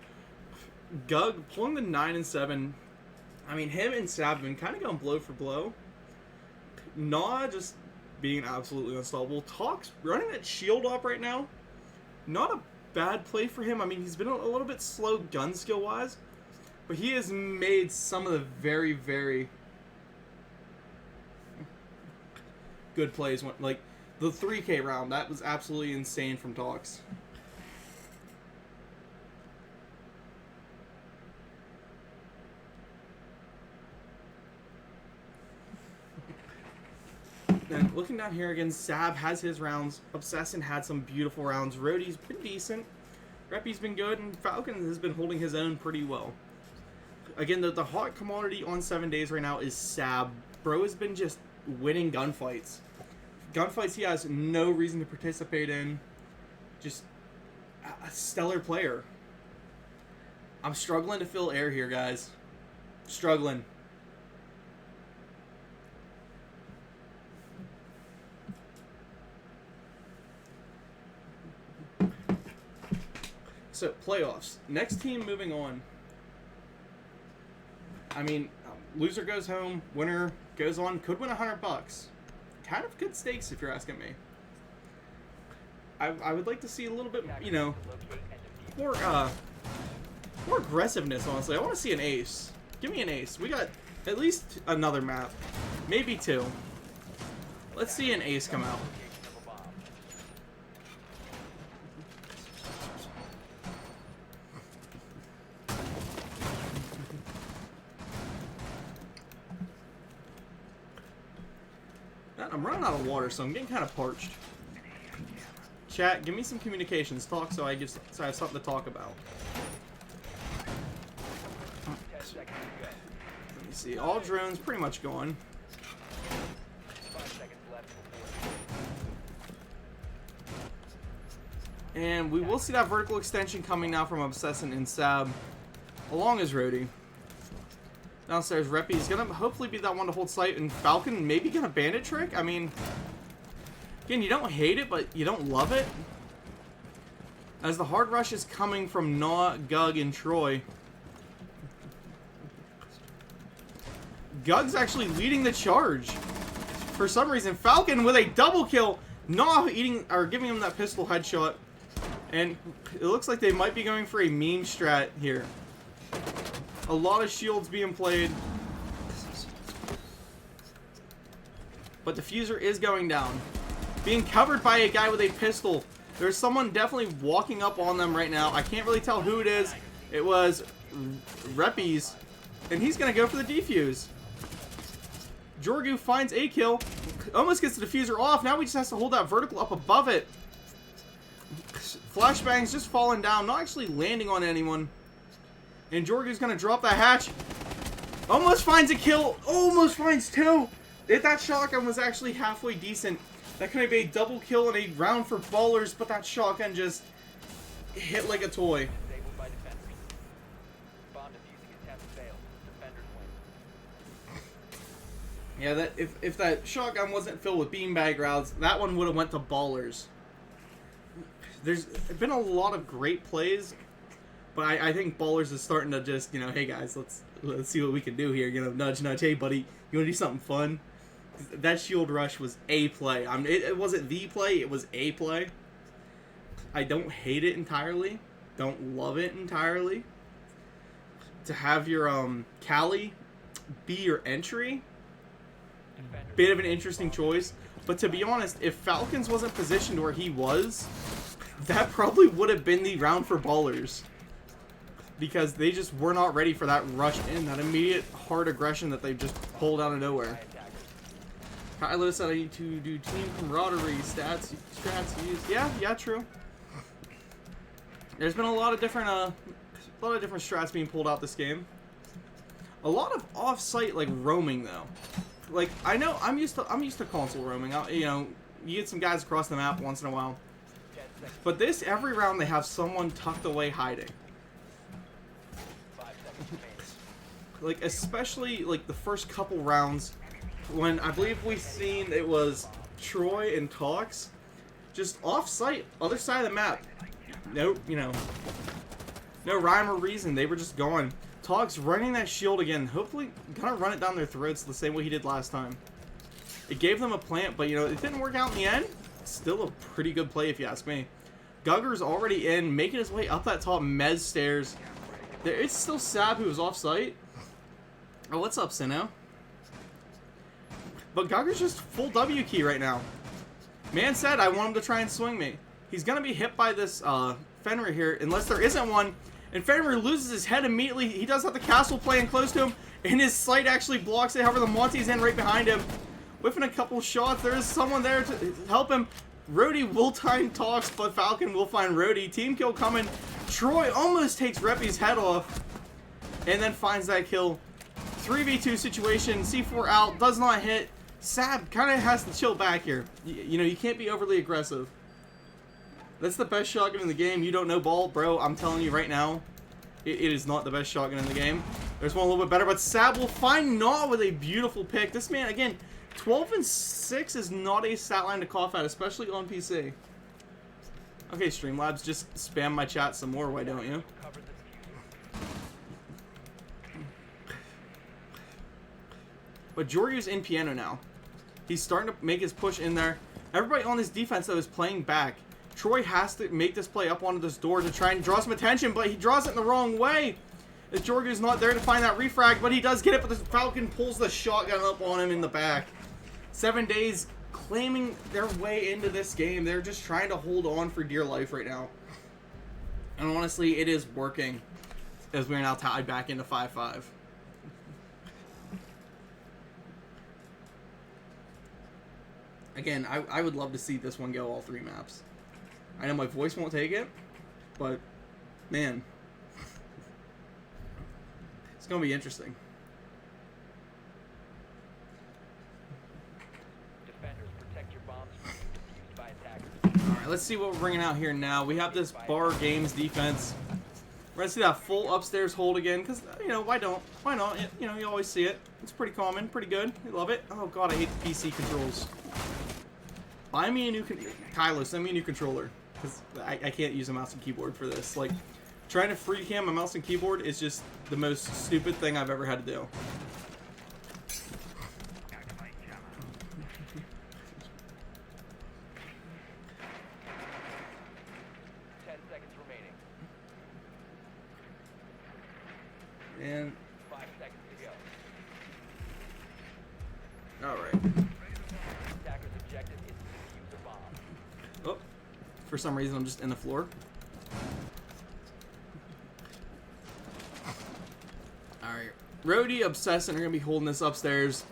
Gug pulling the 9 and 7. I mean, him and Sab have been kind of going blow for blow. Naw just being absolutely unstoppable. Tox running that shield up right now. Not a bad play for him. I mean, he's been a little bit slow gun skill wise, but he has made some of the very, very good plays. Like the 3K round, that was absolutely insane from Tox. Then looking down here again, Sab has his rounds. Obsession had some beautiful rounds. Rhodey's been decent. Reppy's been good, and Falcon has been holding his own pretty well. Again, the hot commodity on 7 days right now is Sab. Bro has been just winning gunfights. gunfights he has no reason to participate in. Just a stellar player. I'm struggling to fill air here, guys. Struggling. So, playoffs. Next team moving on. I mean, loser goes home, winner goes on, could win $100. Kind of good stakes if you're asking me. I would like to see a little bit, you know, more aggressiveness, honestly. I want to see an ace. Give me an ace. We got at least another map. Maybe two. Let's see an ace come out. I'm running out of water, so I'm getting kind of parched. Chat, give me some communications. Talk so I have something to talk about. Let me see. All drones pretty much gone. And we will see that vertical extension coming now from Obsessant and Sab, along as Rhodey. Downstairs, Reppy is gonna hopefully be that one to hold sight, and Falcon maybe get a bandit trick. I mean, again, you don't hate it, but you don't love it. As the hard rush is coming from Gnaw, Gug, and Troy. Gug's actually leading the charge. For some reason, Falcon with a double kill. Gnaw giving him that pistol headshot. And it looks like they might be going for a meme strat here. A lot of shields being played. But Diffuser is going down. Being covered by a guy with a pistol. There's someone definitely walking up on them right now. I can't really tell who it is. It was Reppy's. And he's going to go for the defuse. Jorgu finds a kill. Almost gets the Diffuser off. Now he just has to hold that vertical up above it. Flashbangs just falling down. Not actually landing on anyone. And Jorgu's going to drop that hatch. Almost finds a kill. Almost finds two. If that shotgun was actually halfway decent, that could have been a double kill and a round for ballers, but that shotgun just hit like a toy. Yeah, that if that shotgun wasn't filled with beanbag rounds, that one would have went to ballers. There's been a lot of great plays. But I think Ballers is starting to just, you know, hey guys, let's see what we can do here. You know, nudge, nudge. Hey buddy, you want to do something fun? That shield rush was a play. I mean, it wasn't the play. It was a play. I don't hate it entirely. Don't love it entirely. To have your Cali be your entry, bit of an interesting choice. But to be honest, if Falcons wasn't positioned where he was, that probably would have been the round for Ballers. Because they just were not ready for that rush in, that immediate hard aggression that they just pulled out of nowhere. Kylo said I need to do team camaraderie, strats used. Yeah, true. There's been a lot of different strats being pulled out this game. A lot of off-site like roaming though. Like I know I'm used to console roaming. You know, you get some guys across the map once in a while. But this every round they have someone tucked away hiding. Like, especially, like, the first couple rounds, when I believe we seen it was Troy and Tox, just off-site, other side of the map. No, you know, no rhyme or reason. They were just gone. Tox running that shield again, hopefully gonna run it down their throats the same way he did last time. It gave them a plant, but, you know, it didn't work out in the end. Still a pretty good play, if you ask me. Gugger's already in, making his way up that top Mez stairs. It's still Sab who was off-site. Oh, what's up, Sinnoh? But Gugger's just full W key right now. Man said, I want him to try and swing me. He's going to be hit by this Fenrir here, unless there isn't one. And Fenrir loses his head immediately. He does have the castle playing close to him, and his sight actually blocks it. However, the Monty's in right behind him. Whiffing a couple shots. There is someone there to help him. Rhodey will time Tox, but Falcon will find Rhodey. Team kill coming. Troy almost takes Reppy's head off, and then finds that kill. 3v2 situation, C4 out, does not hit. Sab kind of has to chill back here. You know, you can't be overly aggressive. That's the best shotgun in the game. You don't know ball, bro. I'm telling you right now, it is not the best shotgun in the game. There's one a little bit better, but Sab will find Gnaw with a beautiful pick. This man, again, 12 and 6 is not a stat line to cough at, especially on PC. Okay, Streamlabs, just spam my chat some more, why don't you? Cover the diffuser. But Jorgu's in piano now. He's starting to make his push in there. Everybody on this defense, though, is playing back. Troy has to make this play up onto this door to try and draw some attention, but he draws it in the wrong way. As Jorgu's not there to find that refrag, but he does get it, but the Falcon pulls the shotgun up on him in the back. 7 days claiming their way into this game. They're just trying to hold on for dear life right now. And honestly, it is working as we're now tied back into 5-5. Again, I would love to see this one go all 3 maps. I know my voice won't take it, but man, it's going to be interesting. Defenders, protect your bombs from being defused by attackers. Alright, let's see what we're bringing out here now. We have this Bar Games defense. We're going to see that full upstairs hold again, because, you know, why don't? Why not? You know, you always see it. It's pretty common, pretty good. I love it. Oh god, I hate the PC controls. Buy me a new... Kylo, send me a new controller. Because I can't use a mouse and keyboard for this. Like, trying to free cam a mouse and keyboard is just the most stupid thing I've ever had to do. 10 seconds remaining. And... 5 seconds to go. Alright. Attacker's objective is to defuse a bomb. Oh. For some reason, I'm just in the floor. Alright. Rhodey, Obsessant are going to be holding this upstairs.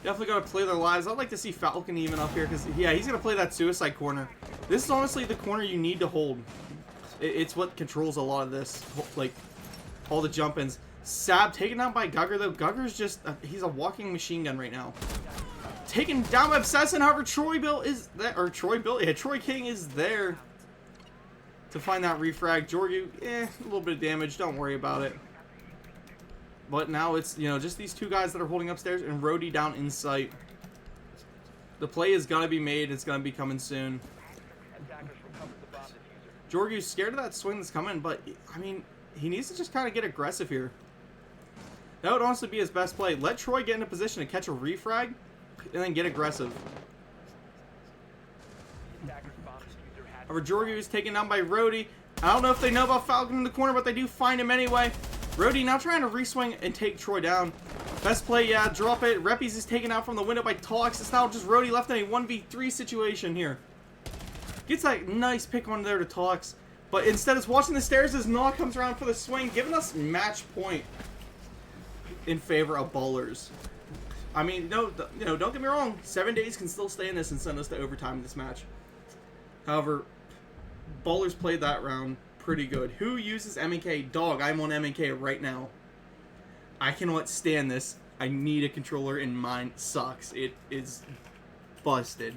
Definitely got to play their lives. I'd like to see Falcon even up here because, yeah, he's going to play that suicide corner. This is honestly the corner you need to hold. It's what controls a lot of this. Like, all the jump-ins. Sab taken down by Gugger, though. Gugger's just, he's a walking machine gun right now. Taken down by Obsessant, however, Troy King is there to find that refrag. Jorgu, a little bit of damage, don't worry about it. But now it's, you know, just these 2 guys that are holding upstairs and Rhodey down in sight. The play is gonna be made, it's gonna be coming soon. Attackers recovered the bomb diffuser. Jorgu's scared of that swing that's coming, but, I mean, he needs to just kind of get aggressive here. That would honestly be his best play. Let Troy get in a position to catch a refrag, and then get aggressive. Attacker's bomb diffuser has However, Jorgu is taken down by Rhodey. I don't know if they know about Falcon in the corner, but they do find him anyway. Rhodey now trying to re-swing and take Troy down. Best play, yeah, drop it. Reppies is taken out from the window by Tox. It's now just Rhodey left in a 1v3 situation here. Gets that nice pick on there to Tox. But instead it's watching the stairs as Gnaw comes around for the swing, giving us match point in favor of Ballers. I mean, no, you know, don't get me wrong. 7 days can still stay in this and send us to overtime in this match. However, Ballers played that round pretty good. Who uses M&K? Dog, I'm on M&K right now. I cannot stand this. I need a controller and mine sucks. It is busted.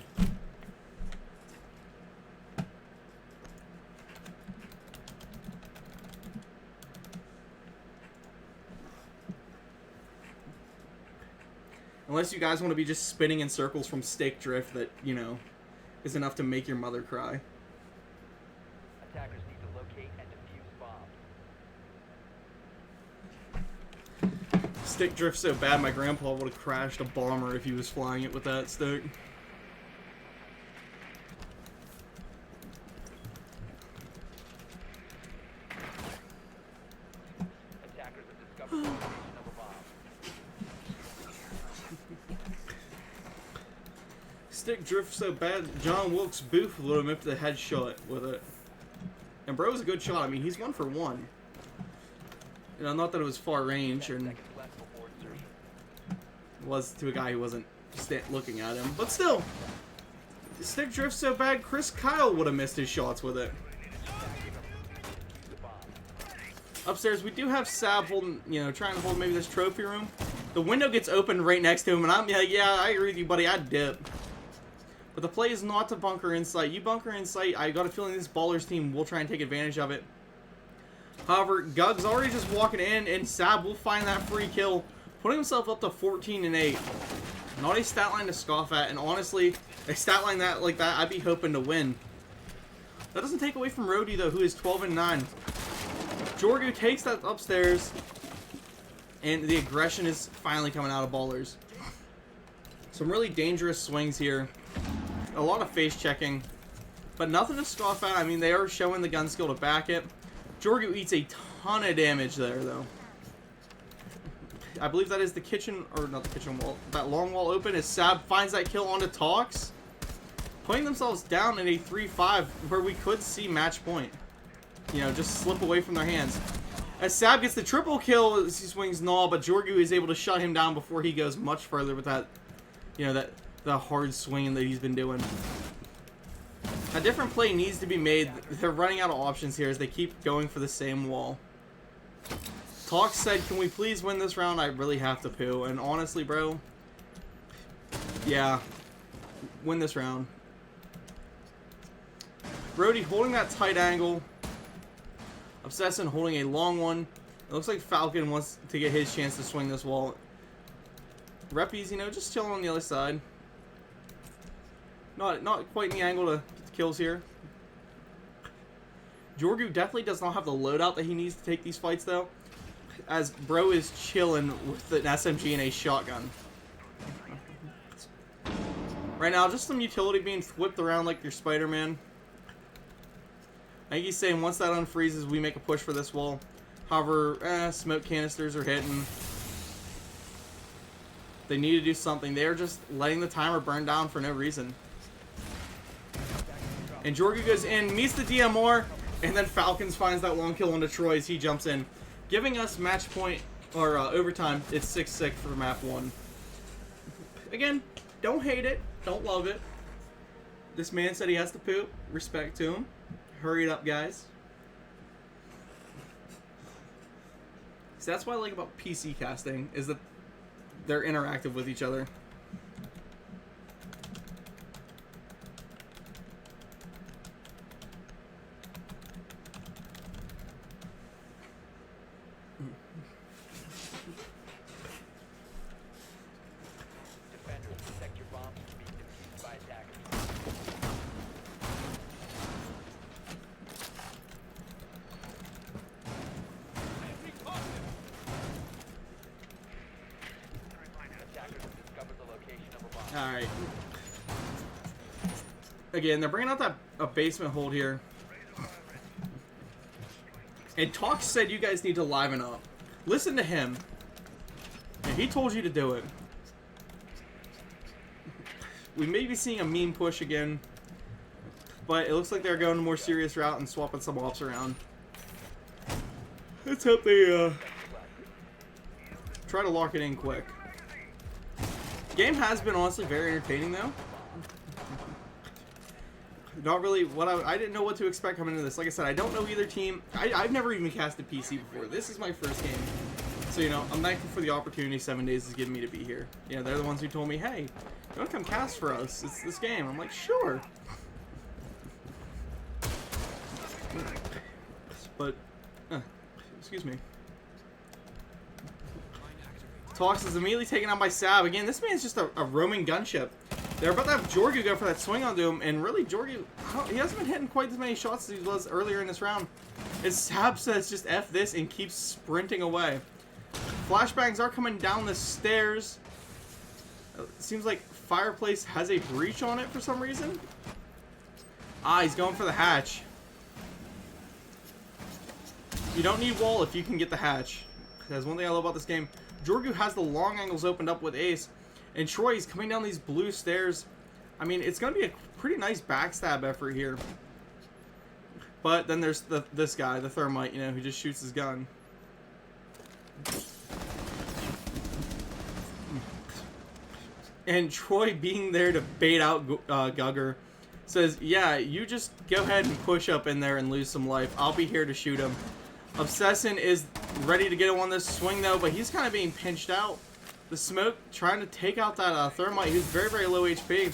Unless you guys want to be just spinning in circles from stick drift that, you know, is enough to make your mother cry. Attackers need to locate and defuse bomb. Stick drift so bad my grandpa would have crashed a bomber if he was flying it with that stick. Attackers have discovered the location of a bomb. Stick drift so bad John Wilkes Booth would have missed the headshot with it. And bro's a good shot. I mean, he's 1 for 1. You know, not that it was far range, 10 and seconds left before insertion. was to a guy who wasn't looking at him. But still, stick drift so bad, Chris Kyle would have missed his shots with it. The bomb. Upstairs, we do have Sab holding, you know, trying to hold maybe this trophy room. The window gets opened right next to him, and I'm like, yeah, I agree with you, buddy. I'd dip. But the play is not to bunker in sight. You bunker in sight, I got a feeling this Ballers team will try and take advantage of it. However, Gug's already just walking in, and Sab will find that free kill, putting himself up to 14-8. Not a stat line to scoff at, and honestly, a stat line like that, I'd be hoping to win. That doesn't take away from Rody, though, who is 12-9. Jorgu takes that upstairs, and the aggression is finally coming out of Ballers. Some really dangerous swings here. A lot of face checking, but nothing to scoff at. I mean, they are showing the gun skill to back it. Jorgu eats a ton of damage there, though. I believe that is the kitchen, or not the kitchen wall, that long wall open as Sab finds that kill onto Tox, putting themselves down in a 3-5 where we could see match point. You know, just slip away from their hands. As Sab gets the triple kill as he swings Gnaw, but Jorgu is able to shut him down before he goes much further with that, you know, the hard swinging that he's been doing. A different play needs to be made. They're running out of options here as they keep going for the same wall. Tox said, can we please win this round? I really have to poo. And honestly, bro, yeah, win this round. Brody holding that tight angle. Obsessin holding a long one. It looks like Falcon wants to get his chance to swing this wall. Reppies, you know, just chilling on the other side. Not quite in the angle to get the kills here. Jorgu definitely does not have the loadout that he needs to take these fights, though, as bro is chilling with an SMG and a shotgun. Right now, just some utility being whipped around like your Spider-Man. I think he's saying once that unfreezes, we make a push for this wall. However, smoke canisters are hitting. They need to do something. They are just letting the timer burn down for no reason. And Jorgu goes in, meets the DMR, and then Falcons finds that long kill onto Troy as he jumps in, giving us match point, or overtime. It's 6-6 for map 1. Again, don't hate it. Don't love it. This man said he has to poop. Respect to him. Hurry it up, guys. So that's what I like about PC casting, is that they're interactive with each other. Defenders, protect your bombs from being defused by attackers. Attackers have discovered the location of a bomb. Alright. Again, they're bringing out a basement hold here. And Tox said you guys need to liven up. Listen to him. And he told you to do it. We may be seeing a meme push again. But it looks like they're going a more serious route and swapping some ops around. Let's hope they try to lock it in quick. Game has been honestly very entertaining though. Not really what I didn't know what to expect coming into this. Like I said, I don't know either team. I've never even casted PC before. This is my first game. So, you know, I'm thankful for the opportunity 7 days has given me to be here. You know, they're the ones who told me, hey, you want to come cast for us? It's this game. I'm like, sure. But, excuse me. Tox is immediately taken out by Sab. Again, this man's just a roaming gunship. They're about to have Jorgu go for that swing onto him, and really, Jorgu, he hasn't been hitting quite as many shots as he was earlier in this round. As Sab says, just F this and keeps sprinting away. Flashbangs are coming down the stairs. It seems like Fireplace has a breach on it for some reason. Ah, he's going for the hatch. You don't need wall if you can get the hatch. That's one thing I love about this game. Jorgu has the long angles opened up with Ace. And Troy's coming down these blue stairs. I mean, it's going to be a pretty nice backstab effort here. But then there's this guy, the Thermite, you know, who just shoots his gun. And Troy being there to bait out Gugger says, yeah, you just go ahead and push up in there and lose some life. I'll be here to shoot him. Obsessin is ready to get him on this swing, though, but he's kind of being pinched out. The smoke trying to take out that thermite. He's very, very low HP.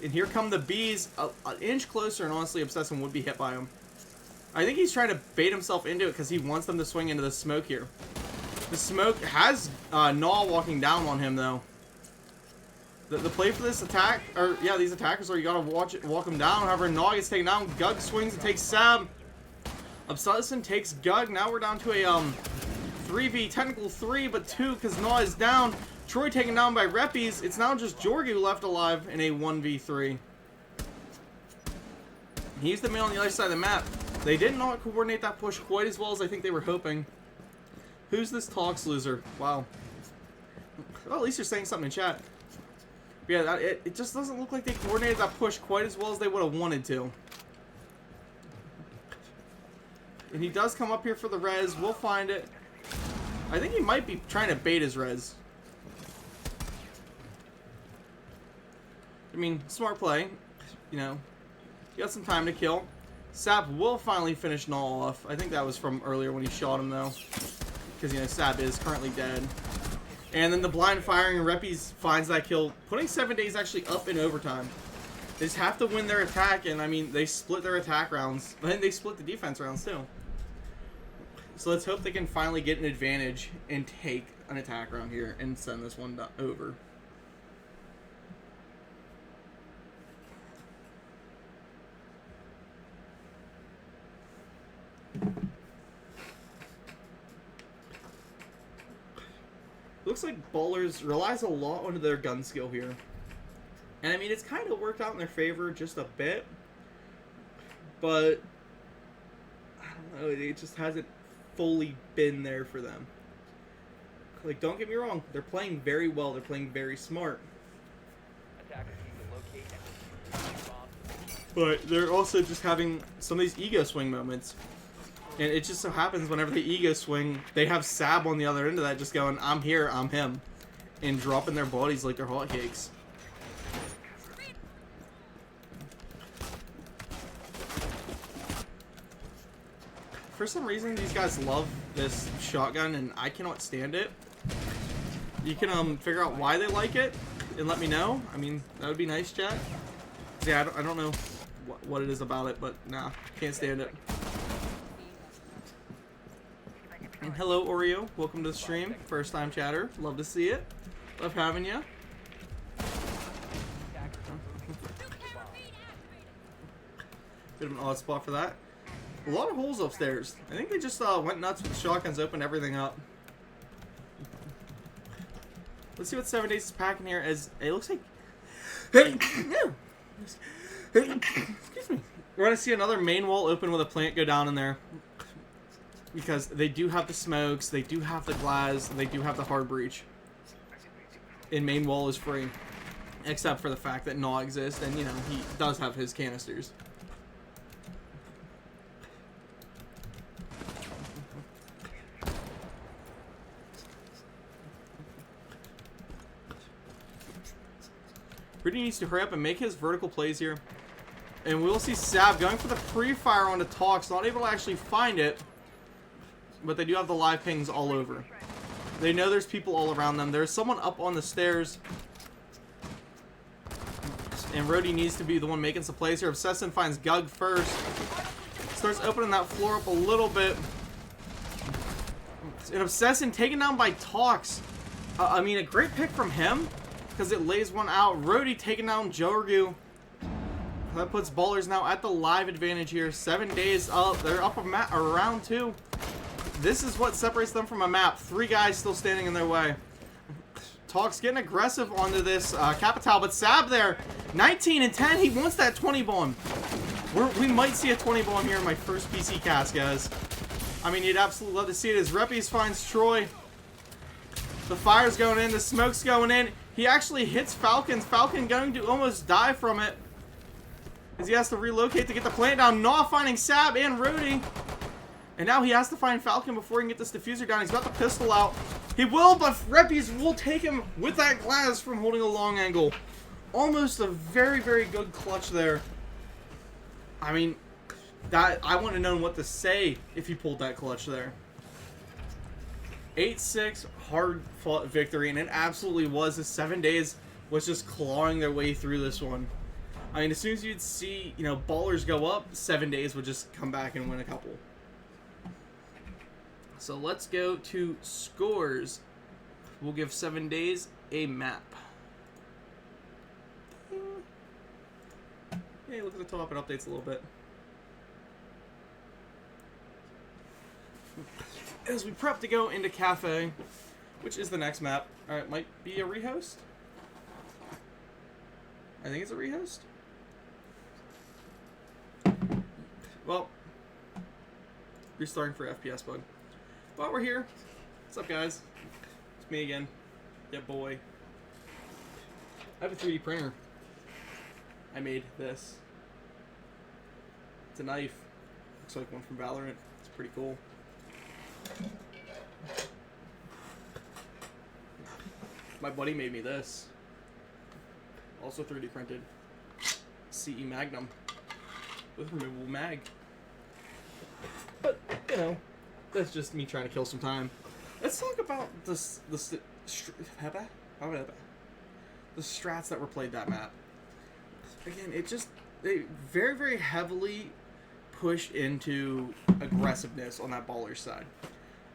And here come the bees. An inch closer, and honestly, Obsession would be hit by him. I think he's trying to bait himself into it because he wants them to swing into the smoke here. The smoke has Gnaw walking down on him, though. The play for this attack, or yeah, these attackers are you gotta walk them down. However, Gnaw gets taken down. Gug swings and takes Sab. Obsession takes Gug. Now we're down to a 3v, technical 3, but 2 because Gnaw is down. Troy taken down by Reppies. It's now just Jorgu left alive in a 1v3. He's the man on the other side of the map. They did not coordinate that push quite as well as I think they were hoping. Who's this Talks loser? Wow. Well, at least you're saying something in chat. But yeah, it just doesn't look like they coordinated that push quite as well as they would have wanted to. And he does come up here for the res. We'll find it. I think he might be trying to bait his res. I mean, smart play. You know, you got some time to kill. Sap will finally finish Gnaw off. I think that was from earlier when he shot him, though. Because, you know, Sap is currently dead. And then the blind firing, and Reppies finds that kill, putting 7 days actually up in overtime. They just have to win their attack, and, I mean, they split their attack rounds. And they split the defense rounds, too. So let's hope they can finally get an advantage and take an attack round here and send this one over. Looks like Ballers relies a lot on their gun skill here. And I mean, it's kind of worked out in their favor just a bit. But, I don't know, it just hasn't fully been there for them. Like, don't get me wrong, they're playing very well, they're playing very smart. Attackers need to locate and defuse bombs. But they're also just having some of these ego swing moments. And it just so happens whenever they ego swing, they have Sab on the other end of that just going, I'm here, I'm him. And dropping their bodies like they're hotcakes. For some reason, these guys love this shotgun, and I cannot stand it. You can figure out why they like it, and let me know. I mean, that would be nice, chat. Yeah, I don't know what it is about it, but nah, can't stand it. And hello, Oreo. Welcome to the stream. First time chatter. Love to see it. Love having you. Bit of an odd spot for that. A lot of holes upstairs. I think they just went nuts with the shotguns, opened everything up. Let's see what 7 Days is packing here. As it looks like. Excuse me. We're gonna see another main wall open with a plant go down in there. Because they do have the smokes, they do have the glass, they do have the hard breach. And main wall is free. Except for the fact that Gnaw exists, and you know, he does have his canisters. Rudy needs to hurry up and make his vertical plays here. And we'll see Sab going for the pre-fire onto Talks, not able to actually find it. But they do have the live pings all over. They know there's people all around them. There's someone up on the stairs. And Rhodey needs to be the one making some plays here. Obsession finds Gug first. Starts opening that floor up a little bit. And Obsession taken down by Talks. I mean, a great pick from him. Because it lays one out. Rhodey taking down Jorgu. That puts Ballers now at the live advantage here. 7 days up. They're up around 2. This is what separates them from a map. 3 guys still standing in their way. Talks getting aggressive onto this Capital, but Sab there, 19 and 10. He wants that 20 bomb. We might see a 20 bomb here in my first PC cast, guys. I mean, you'd absolutely love to see it as Reppies finds Troy. The fire's going in, the smoke's going in. He actually hits Falcon. Falcon going to almost die from it. As he has to relocate to get the plant down. Gnaw finding Sab and Rudy. And now he has to find Falcon before he can get this diffuser down. He's got the pistol out. He will, but Reppies will take him with that glass from holding a long angle. Almost a very, very good clutch there. I mean, that I want to know what to say if he pulled that clutch there. 8-6, hard-fought victory, and it absolutely was. The 7 days was just clawing their way through this one. I mean, as soon as you'd see, ballers go up, 7 days would just come back and win a couple. So let's go to scores. We'll give 7 days a map. Hey, look at the top. It updates a little bit. As we prep to go into Cafe, which is the next map. Alright, might be a rehost. I think it's a rehost. Well, restarting for FPS bug. While we're here, what's up, guys? It's me again. Yeah, boy. I have a 3D printer. I made this. It's a knife. Looks like one from Valorant. It's pretty cool. My buddy made me this. Also 3D printed. CE Magnum. With removable mag. But, that's just me trying to kill some time. Let's talk about the strats that were played that map. Again, they very, very heavily pushed into aggressiveness on that baller side.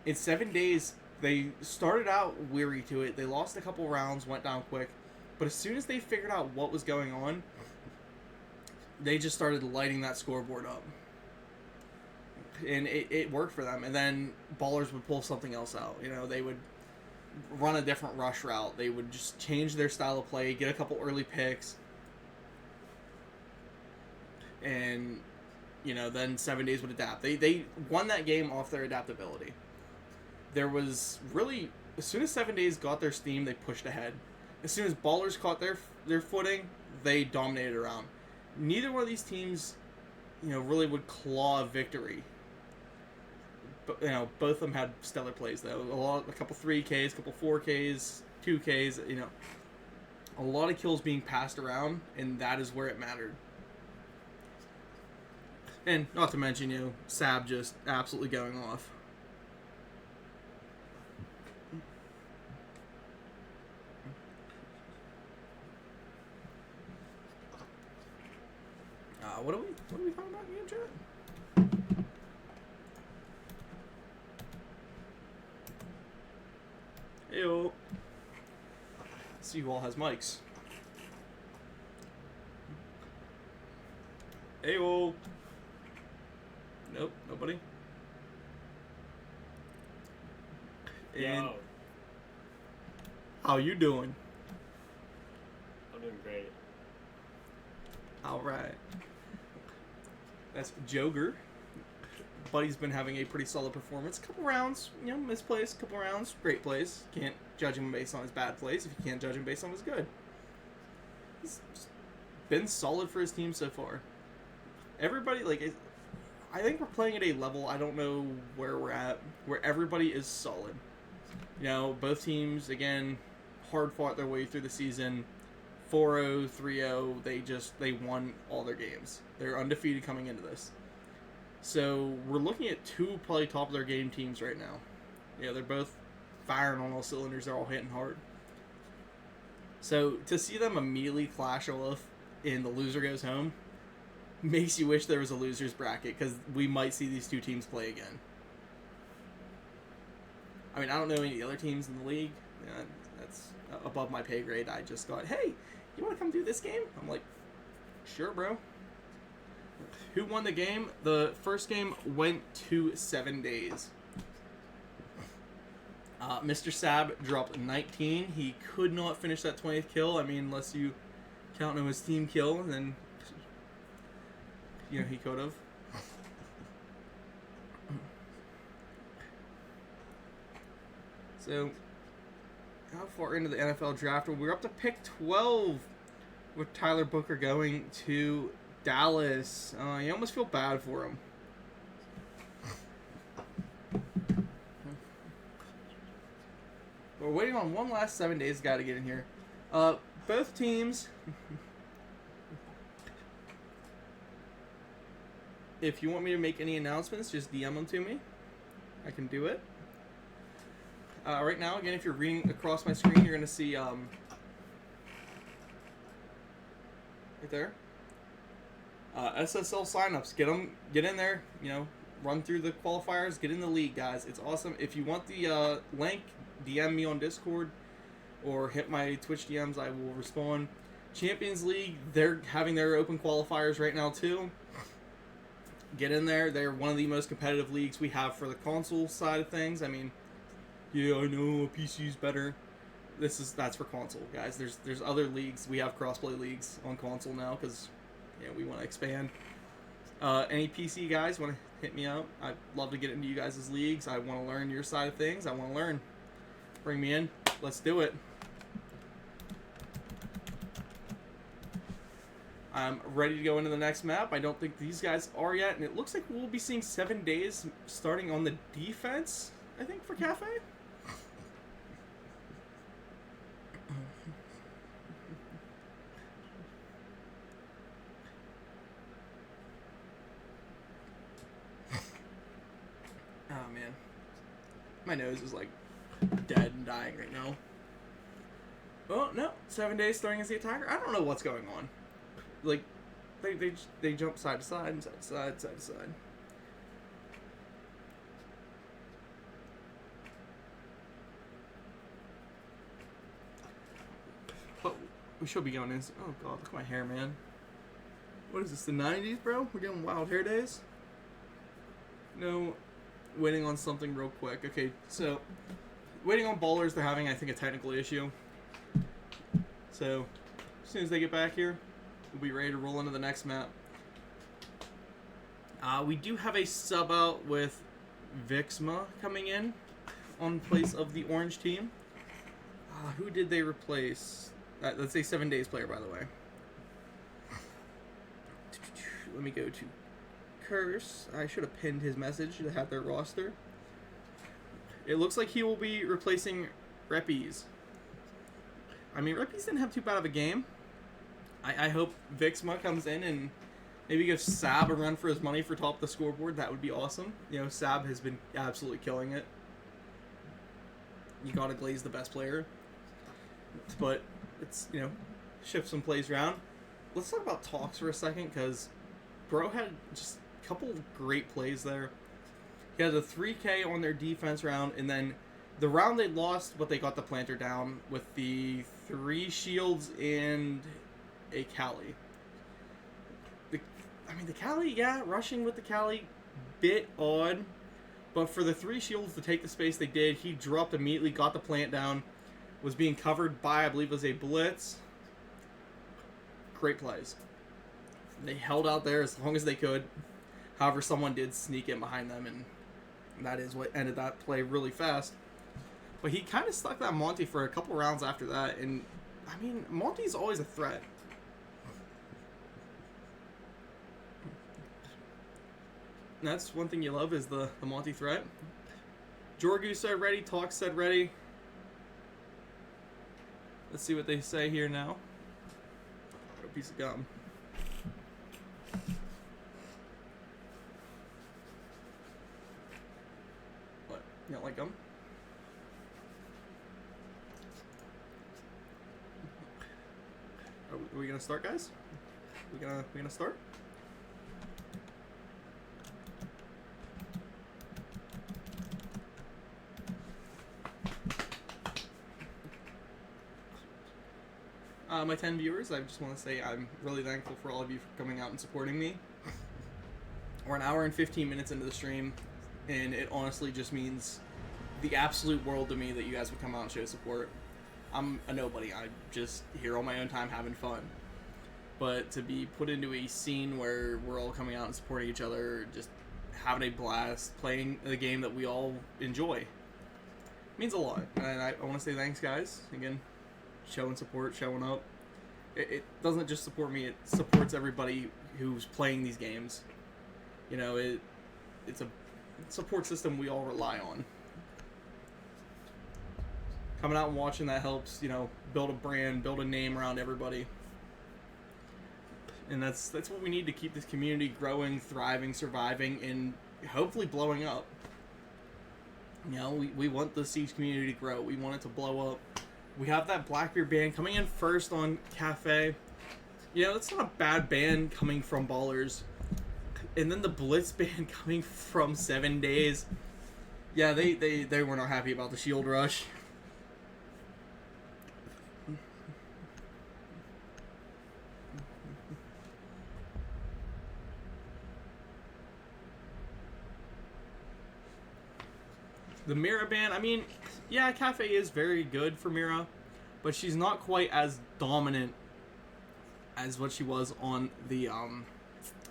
In 7 days, they started out weary to it. They lost a couple rounds, went down quick. But as soon as they figured out what was going on, they just started lighting that scoreboard up. And it worked for them. And then ballers would pull something else out. They would run a different rush route. They would just change their style of play, get a couple early picks. And, then 7 days would adapt. They won that game off their adaptability. There was really, as soon as 7 days got their steam, they pushed ahead. As soon as ballers caught their footing, they dominated around. Neither one of these teams, really would claw a victory. But, both of them had stellar plays, though. A couple 3Ks, a couple 4Ks, 2Ks, a lot of kills being passed around, and that is where it mattered. And not to mention, Sab just absolutely going off. What are we talking about in chat? Ew. See who all has mics. Ayo. Nope, nobody. And Yo. how you doing? I'm doing great. All right. That's Joger. Buddy's been having a pretty solid performance. Couple rounds, misplaced. Couple rounds, great plays. Can't judge him based on his bad plays if you can't judge him based on his good. He's been solid for his team so far. Everybody, I think we're playing at a level, I don't know where we're at, where everybody is solid. Both teams, again, hard fought their way through the season. 4-0, 3-0, they won all their games. They're undefeated coming into this. So we're looking at two probably top of their game teams right now. They're both firing on all cylinders. They're all hitting hard. So to see them immediately clash off in the loser goes home makes you wish there was a loser's bracket, because we might see these two teams play again. I mean, I don't know any of the other teams in the league. That's above my pay grade. I just thought, hey, you want to come do this game? I'm like, sure, bro. Who won the game? The first game went to 7 days. Mr. Sab dropped 19. He could not finish that 20th kill. I mean, unless you count him as team kill, then he could have. So, how far into the NFL draft? We're up to pick 12 with Tyler Booker going to Dallas. You almost feel bad for him. We're waiting on one last 7 days guy to get in here. Both teams, if you want me to make any announcements, just DM them to me. I can do it. Right now, again, if you're reading across my screen, you're going to see, right there, SSL signups. Get in there, run through the qualifiers, get in the league, guys. It's awesome. If you want the link, DM me on Discord or hit my Twitch DMs. I will respond. Champions League, they're having their open qualifiers right now, too. Get in there. They're one of the most competitive leagues we have for the console side of things. I mean, yeah, I know PC's better. That's for console, guys. There's other leagues. We have crossplay leagues on console now because we want to expand. Any PC guys want to hit me up? I'd love to get into you guys' leagues. I want to learn your side of things. I want to learn. Bring me in. Let's do it. I'm ready to go into the next map. I don't think these guys are yet, and it looks like we'll be seeing 7 days starting on the defense, I think, for Cafe. Oh, man. My nose is, like, dead and dying right now. Oh, no. 7 days starting as the attacker? I don't know what's going on. Like, they jump side to side and side to side, side to side. But we should be going in. Oh, God, look at my hair, man. What is this, the 90s, bro? We're getting wild hair days? No, waiting on something real quick. Okay, so, waiting on ballers. They're having, I think, a technical issue. So, as soon as they get back here, we'll be ready to roll into the next map. We do have a sub out with Vixma coming in on place of the orange team. Who did they replace? That's a 7 days player, by the way. Let me go to Curse. I should have pinned his message to have their roster. It looks like he will be replacing Reppies. I mean, Reppies didn't have too bad of a game. I hope Vixma comes in and maybe gives Sab a run for his money for top of the scoreboard. That would be awesome. Sab has been absolutely killing it. You gotta glaze the best player. But it's, shift some plays around. Let's talk about talks for a second, because Bro had just a couple great plays there. He had a 3K on their defense round, and then the round they lost, but they got the planter down with the 3 shields and a Cali. The Cali, rushing with the Cali, bit odd. But for the 3 shields to take the space they did, he dropped immediately, got the plant down, was being covered by, I believe it was a blitz. Great plays. They held out there as long as they could. However, someone did sneak in behind them, and that is what ended that play really fast. But he kind of stuck that Monty for a couple rounds after that, and, I mean, Monty's always a threat. And that's one thing you love, is the Monty threat. Jorgu said ready, Talk said ready. Let's see what they say here now. Got a piece of gum. What? You don't like gum? Are we gonna start, guys? We gonna start? My 10 viewers, I just want to say I'm really thankful for all of you for coming out and supporting me. We're an hour and 15 minutes into the stream, and it honestly just means the absolute world to me that you guys would come out and show support. I'm a nobody. I'm just here on my own time having fun. But to be put into a scene where we're all coming out and supporting each other, just having a blast, playing the game that we all enjoy, means a lot. And I want to say thanks, guys. Again, showing support, showing up. It doesn't just support me, it supports everybody who's playing these games. It's a support system we all rely on. Coming out and watching that helps, build a brand, build a name around everybody. And that's what we need to keep this community growing, thriving, surviving, and hopefully blowing up. You know, we want the Siege community to grow. We want it to blow up. We have that Blackbeard band coming in first on Cafe. You know, that's not a bad band coming from Ballers. And then the Blitz band coming from 7 Days. Yeah, they were not happy about the Shield Rush. The Mira band, I mean, yeah, Cafe is very good for Mira, but she's not quite as dominant as what she was on the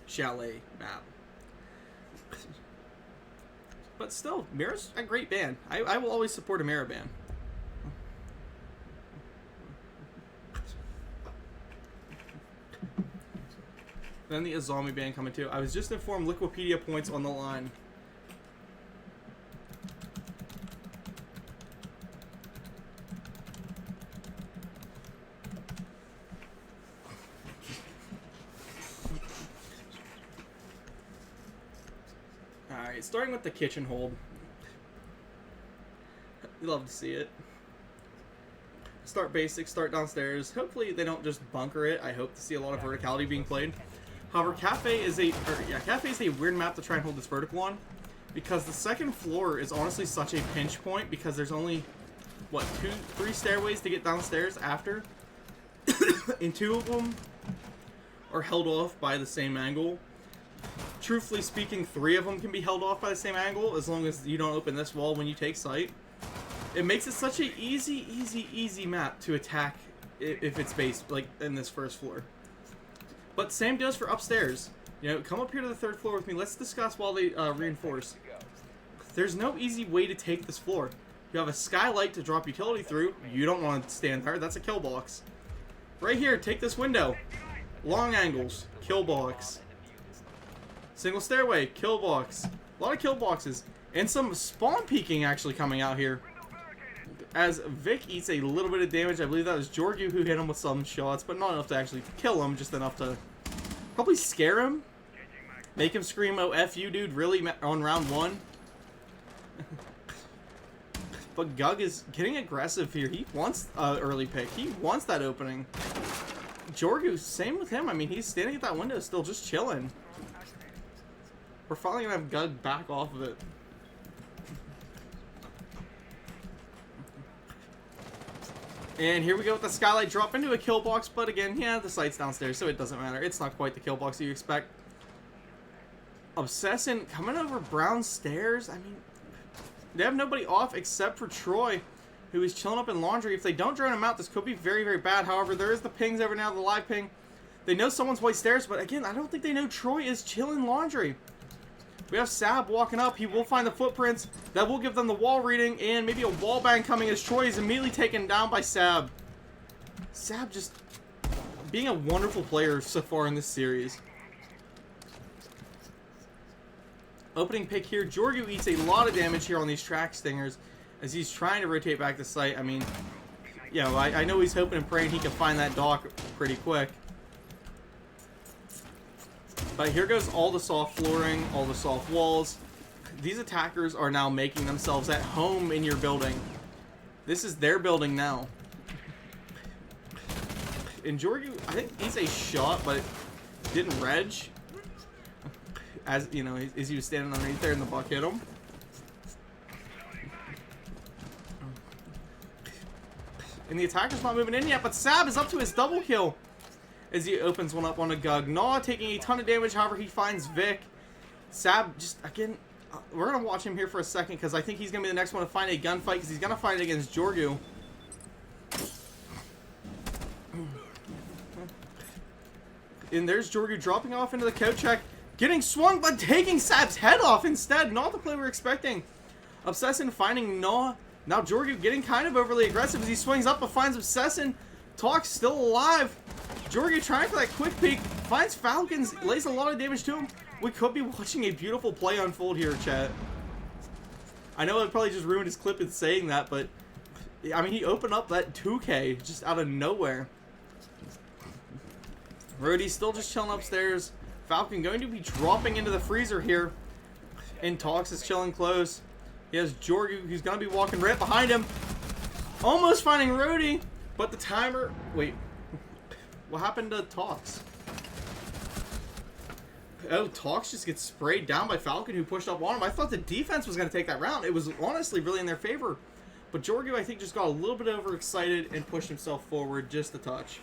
Chalet map. But still, Mira's a great band. I will always support a Mira band. Then the Azami band coming too. I was just informed Liquipedia points on the line. Alright, starting with the kitchen hold. You love to see it. Start basic, start downstairs. Hopefully they don't just bunker it. I hope to see a lot of verticality being played. However, Cafe is a weird map to try and hold this vertical on, because the second floor is honestly such a pinch point because there's only, what, 3 stairways to get downstairs after? And 2 of them are held off by the same angle. Truthfully speaking, 3 of them can be held off by the same angle as long as you don't open this wall when you take sight. It makes it such an easy map to attack if it's based, like, in this first floor. But same goes for upstairs. You know, come up here to the 3rd floor with me. Let's discuss while they reinforce. There's no easy way to take this floor. You have a skylight to drop utility through. You don't want to stand there. That's a kill box. Right here, take this window. Long angles, kill box. Single stairway, kill box. A lot of kill boxes. And some spawn peeking actually coming out here. As Vic eats a little bit of damage. I believe that was Georgiou who hit him with some shots, but not enough to actually kill him, just enough to probably scare him. Make him scream, "Oh, F you, dude," really, on round 1. But Gug is getting aggressive here. He wants early pick. He wants that opening. Georgiou, same with him. I mean, he's standing at that window still just chilling. We're finally going to have Gug back off of it. And here we go with the skylight drop into a kill box, but again, yeah, the sight's downstairs, so it doesn't matter. It's not quite the kill box you expect. Obsessin coming over brown stairs. I mean, they have nobody off except for Troy, who is chilling up in laundry. If they don't drone him out, this could be very bad. However, there is the pings every now and then, the live ping. They know someone's white stairs, but again, I don't think they know Troy is chilling laundry. We have Sab walking up. He will find the footprints. That will give them the wall reading and maybe a wall bang coming as Troy is immediately taken down by Sab. Sab just being a wonderful player so far in this series. Opening pick here. Georgiou eats a lot of damage here on these track stingers as he's trying to rotate back to site. I mean, you know, I know he's hoping and praying he can find that dock pretty quick. But here goes all the soft flooring, all the soft walls. These attackers are now making themselves at home in your building. This is their building now. And Georgiou, I think he's a shot, but it didn't reg. As, you know, as he was standing underneath there and the buck hit him. And the attacker's not moving in yet, but Sab is up to his double kill as he opens one up on a Gug. Gnaw taking a ton of damage, however, he finds Vic. Sab just, again, we're going to watch him here for a second because I think he's going to be the next one to find a gunfight because he's going to find it against Georgiou. And there's Georgiou dropping off into the coat check, getting swung, but taking Sab's head off instead. Not the play we're expecting. Obsessin finding Gnaw. Now Georgiou getting kind of overly aggressive as he swings up but finds Obsessin. Talk's still alive. Georgiou trying for that quick peek. Finds Falcons. Lays a lot of damage to him. We could be watching a beautiful play unfold here, chat. I know I probably just ruined his clip in saying that, but I mean, he opened up that 2K just out of nowhere. Rody's still just chilling upstairs. Falcon going to be dropping into the freezer here. And Talks is chilling close. He has Jorgu, who's going to be walking right behind him. Almost finding Rhodey, but the timer... Wait. What happened to Talks? Oh, Talks just gets sprayed down by Falcon, who pushed up on him. I thought the defense was going to take that round. It was honestly really in their favor. But Jorgu, I think, just got a little bit overexcited and pushed himself forward just a touch.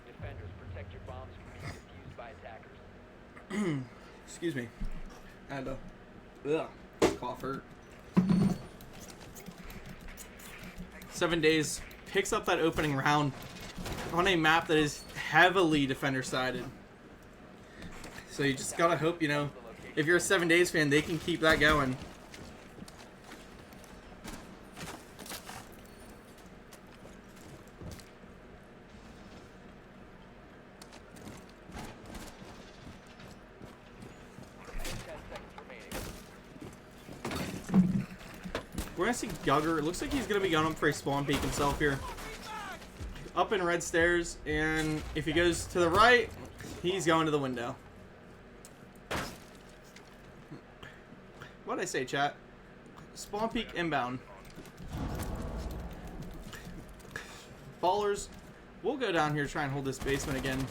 Defenders, protect your bombs from being defused by attackers. Excuse me. I had to... Ugh. Cough hurt. 7 days picks up that opening round on a map that is heavily defender-sided. So you just gotta hope, you know, if you're a 7 Days fan, they can keep that going. We're gonna see Gugger. It looks like he's gonna be going up for a spawn peek himself here. Up in red stairs, and if he goes to the right, he's going to the window. What'd I say, chat? Spawn peek inbound. Ballers, we'll go down here to try and hold this basement again.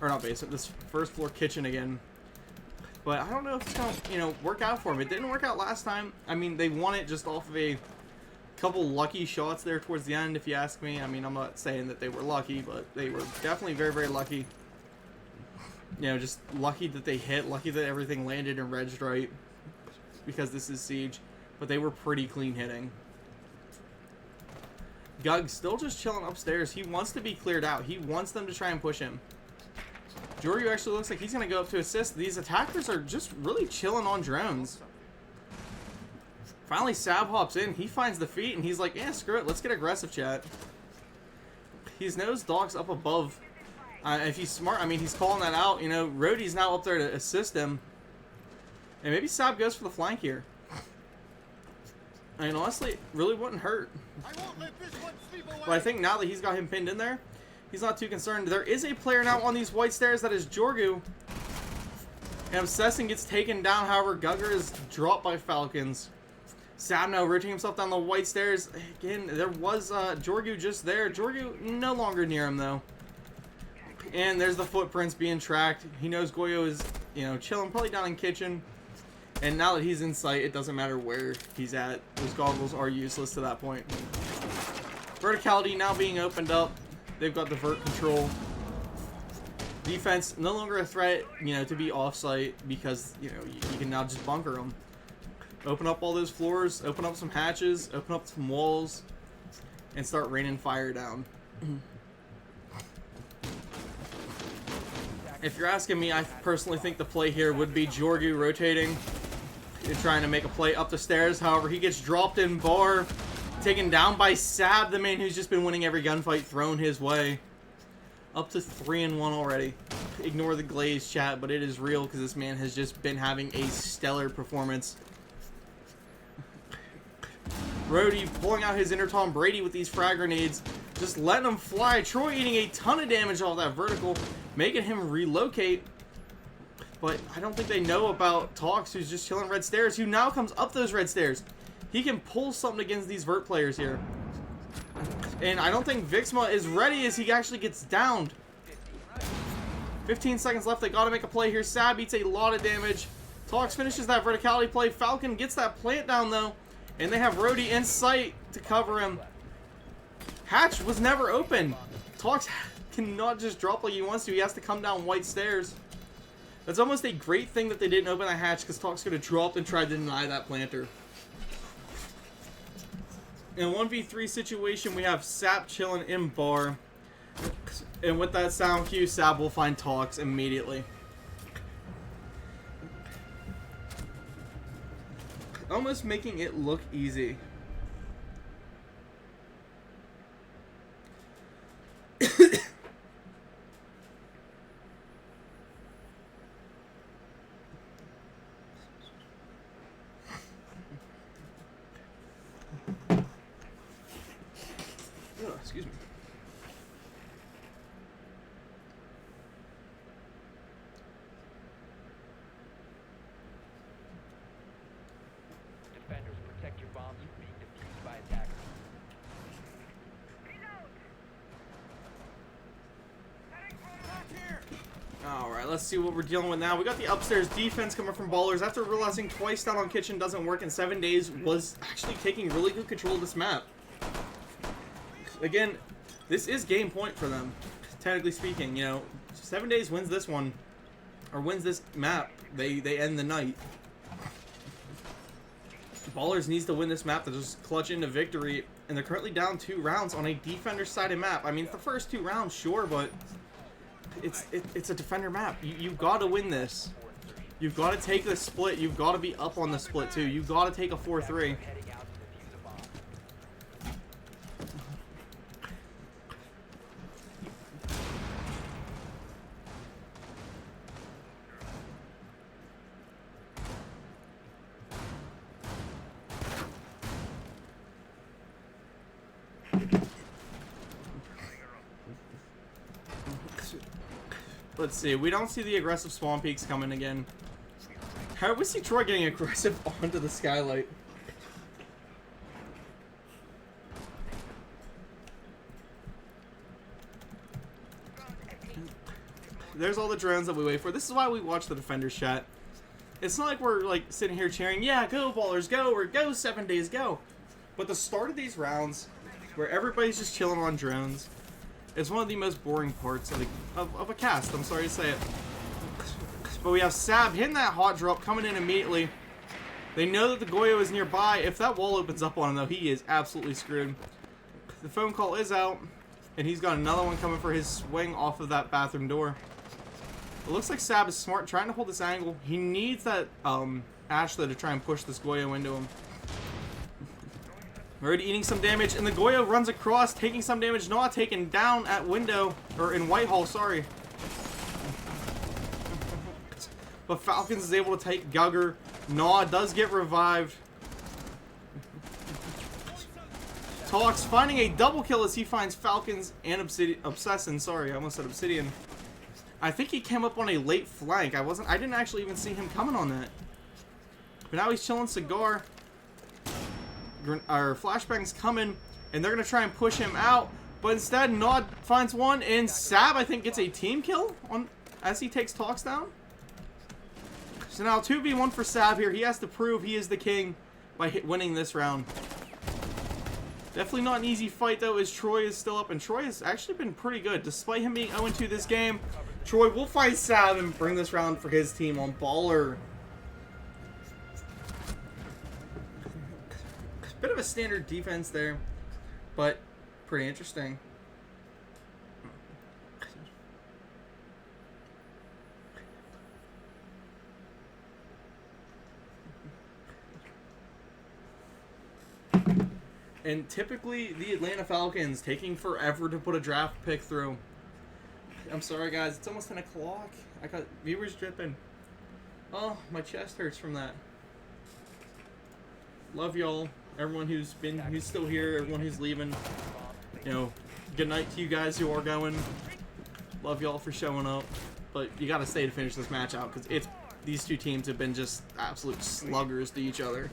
Or not basement, this first floor kitchen again. But I don't know if it's going to, you know, work out for them. It didn't work out last time. I mean, they won it just off of a couple lucky shots there towards the end, if you ask me. I mean, I'm not saying that they were lucky, but they were definitely very, very lucky. You know, just lucky that they hit, lucky that everything landed and regged right, because this is Siege. But they were pretty clean hitting. Gug still just chilling upstairs. He wants to be cleared out. He wants them to try and push him. Joryu actually looks like he's going to go up to assist. These attackers are just really chilling on drones. Finally, Sab hops in. He finds the feet, and he's like, yeah, screw it. Let's get aggressive, chat. He's knows Dog's up above. If he's smart, I mean, he's calling that out. You know, Rhodey's now up there to assist him. And maybe Sab goes for the flank here. I mean, honestly, it really wouldn't hurt. But I think now that he's got him pinned in there, he's not too concerned. There is a player now on these white stairs that is Jorgu. And Obsessing gets taken down. However, Gugger is dropped by Falcons. Sab now rotating himself down the white stairs. Again, there was Jorgu just there. Jorgu no longer near him, though. And there's the footprints being tracked. He knows Goyo is, you know, chilling, probably down in kitchen. And now that he's in sight, it doesn't matter where he's at. Those goggles are useless to that point. Verticality now being opened up. They've got the vert control. Defense no longer a threat, you know, to be off-site because, you know, you can now just bunker them. Open up all those floors, open up some hatches, open up some walls, and start raining fire down. If you're asking me, I personally think the play here would be Jorgu rotating and trying to make a play up the stairs. However, he gets dropped in bar. Taken down by Sab, the man who's just been winning every gunfight thrown his way. Up to 3-1 already. Ignore the glaze, chat, but it is real because this man has just been having a stellar performance. Rhodey pulling out his inner Tom Brady with these frag grenades. Just letting them fly. Troy eating a ton of damage off that vertical, making him relocate. But I don't think they know about Talks, who's just chilling red stairs, who now comes up those red stairs. He can pull something against these vert players here. And I don't think Vixma is ready as he actually gets downed. 15 seconds left. They got to make a play here. Sab eats a lot of damage. Talks finishes that verticality play. Falcon gets that plant down, though. And they have Rhodey in sight to cover him. Hatch was never open. Talks cannot just drop like he wants to. He has to come down white stairs. That's almost a great thing that they didn't open that hatch because Talks could have dropped and tried to deny that planter. In a 1v3 situation, we have Sap chilling in bar. And with that sound cue, Sap will find Talks immediately. Almost making it look easy. let's see what we're dealing with now. We got the upstairs defense coming from Ballers after realizing twice down on Kitchen doesn't work in 7 days, was actually taking really good control of this map. Again, this is game point for them, technically speaking. You know, 7 days wins this one, or wins this map, they end the night. Ballers needs to win this map to just clutch into victory, and they're currently down 2 rounds on a defender-sided map. I mean, the first 2 rounds, sure, but it's a defender map. You've got to win this. You've got to take the split. You've got to be up on the split, too. You've got to take a 4-3. Let's see. We don't see the aggressive spawn peaks coming again. How we see Troy getting aggressive onto the skylight? There's all the drones that we wait for. This is why we watch the defenders chat. It's not like we're like sitting here cheering, yeah, go Ballers, go, or go 7 days, go. But the start of these rounds, where everybody's just chilling on drones, it's one of the most boring parts of a cast. I'm sorry to say it. But we have Sab hitting that hot drop, coming in immediately. They know that the Goyo is nearby. If that wall opens up on him, though, he is absolutely screwed. The phone call is out, and he's got another one coming for his swing off of that bathroom door. It looks like Sab is smart, trying to hold this angle. He needs that Ashley to try and push this Goyo into him. Already eating some damage, and the Goyo runs across, taking some damage. Noah taken down at window, or in Whitehall, sorry. But Falcons is able to take Gugger. Noah does get revived. Talks finding a double kill as he finds Falcons and Obsession. Sorry, I almost said Obsidian. I think he came up on a late flank. I didn't actually even see him coming on that. But now he's chilling Cigar. Our flashbang's coming, and they're gonna try and push him out, but instead Nod finds one, and Sab I think gets a team kill on as he takes Talks down. So now 2v1 for Sab here. He has to prove he is the king by winning this round. Definitely not an easy fight though, as Troy is still up, and Troy has actually been pretty good despite him being 0-2 this game. Troy will fight Sab and bring this round for his team on Baller. Bit of a standard defense there, but pretty interesting. And typically, the Atlanta Falcons taking forever to put a draft pick through. I'm sorry, guys. It's almost 10 o'clock. I got viewers dripping. Oh, my chest hurts from that. Love y'all. Everyone who's still here, everyone who's leaving, you know, good night to you guys who are going. Love y'all for showing up, but you gotta stay to finish this match out because these two teams have been just absolute sluggers to each other.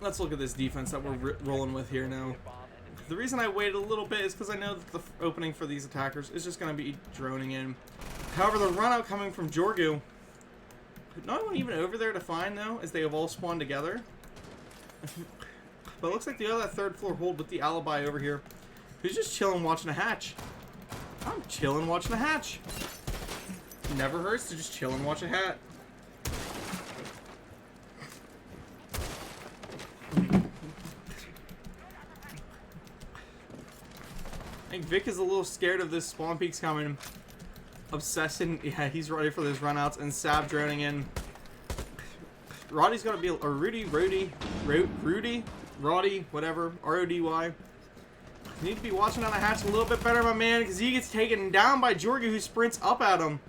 Let's look at this defense that we're rolling with here now. The reason I waited a little bit is because I know that the opening for these attackers is just going to be droning in. However, the run out coming from Jorgu, not anyone even over there to find though, as they have all spawned together. But it looks like the other third floor hold with the alibi over here, who's just chilling watching a hatch. I'm chilling watching a hatch. Never hurts to just chill and watch a hat. I think Vic is a little scared of this spawn peaks coming. Obsession, yeah, he's ready for those runouts, and Sab droning in. Roddy's gonna be, or Rudy, Roddy, whatever, R-O-D-Y. Need to be watching on a hatch a little bit better, my man, because he gets taken down by Jorgu, who sprints up at him.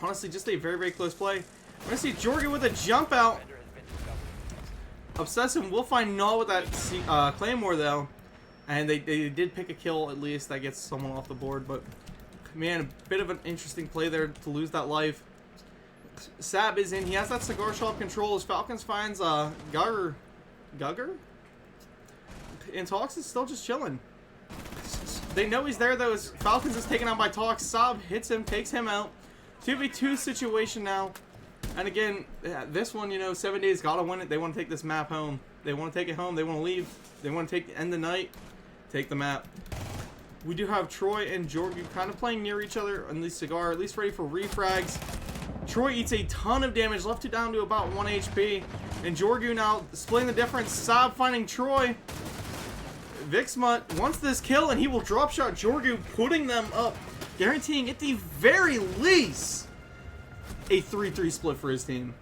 honestly, just a very, very close play. We're going to see Jorgen with a jump out. Defender has been discovered. Obsessive will find Null with that Claymore, though. And they did pick a kill, at least. That gets someone off the board. But, man, a bit of an interesting play there to lose that life. Sab is in. He has that cigar shop control as Falcons finds Gugger? And Tox is still just chilling. They know he's there, though, as Falcons is taken out by Tox. Sab hits him, takes him out. 2v2 situation now. And again, this one, you know, 7 days gotta win it. They want to take this map home. They want to take it home. They want to leave. They want to end the night. Take the map. We do have Troy and Jorgu kind of playing near each other on the cigar, at least ready for refrags. Troy eats a ton of damage, left it down to about 1 HP. And Jorgu now splitting the difference. Sab finding Troy. Vixmut wants this kill, and he will drop shot Jorgu, putting them up, guaranteeing at the very least a 3-3 split for his team.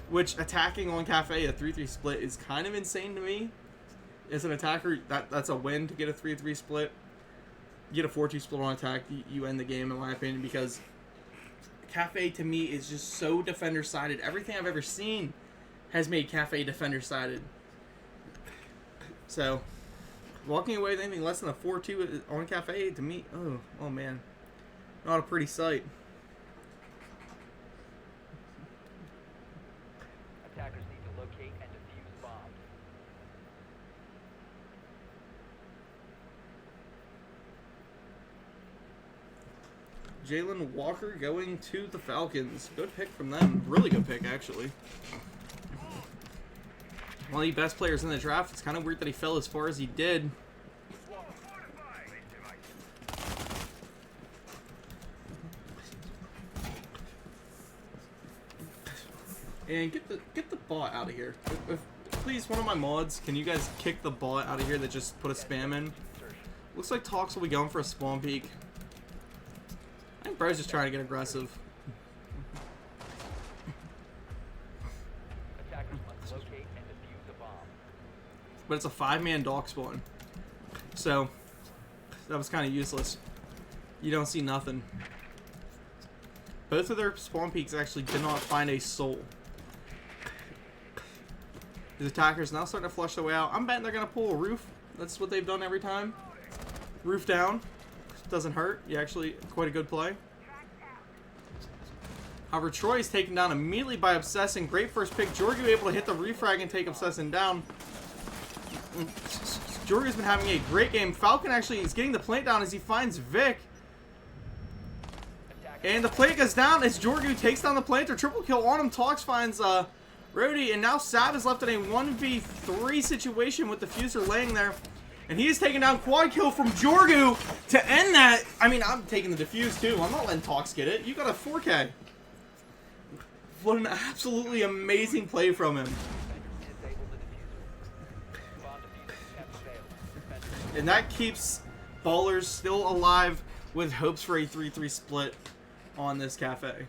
Which, attacking on Cafe, a 3-3 split is kind of insane to me. As an attacker, that's a win to get a 3-3 split. You get a 4-2 split on attack, you end the game, in my opinion, because Cafe, to me, is just so defender-sided. Everything I've ever seen has made Cafe defender-sided. So, walking away with anything less than a 4-2 on Cafe, to me, oh man, not a pretty sight. Attackers need to locate and defuse bombs. Jalen Walker going to the Falcons. Good pick from them. Really good pick, actually. One of the best players in the draft. It's kind of weird that he fell as far as he did. And get the bot out of here. Please, one of my mods, can you guys kick the bot out of here that just put a spam in? Looks like Tox will be going for a spawn peek. I think bro's just trying to get aggressive. Attackers must locate and defuse a bomb. But it's a 5-man dog spawn. So, that was kind of useless. You don't see nothing. Both of their spawn peaks actually did not find a soul. The attackers now starting to flush their way out. I'm betting they're going to pull a roof. That's what they've done every time. Roof down. Doesn't hurt. You actually, quite a good play. However, Troy is taken down immediately by Obsessin. Great first pick. Jorgu able to hit the refrag and take Obsessin down. Jorgu's been having a great game. Falcon actually is getting the plant down as he finds Vic. And the plant goes down as Jorgu takes down the planter. Triple kill on him. Tox finds Rody. And now Sav is left in a 1v3 situation with the Fuser laying there. And he is taking down quad kill from Jorgu to end that. I mean, I'm taking the defuse too. I'm not letting Tox get it. You got a 4K. What an absolutely amazing play from him. And that keeps Ballers still alive with hopes for a 3-3 split on this Cafe.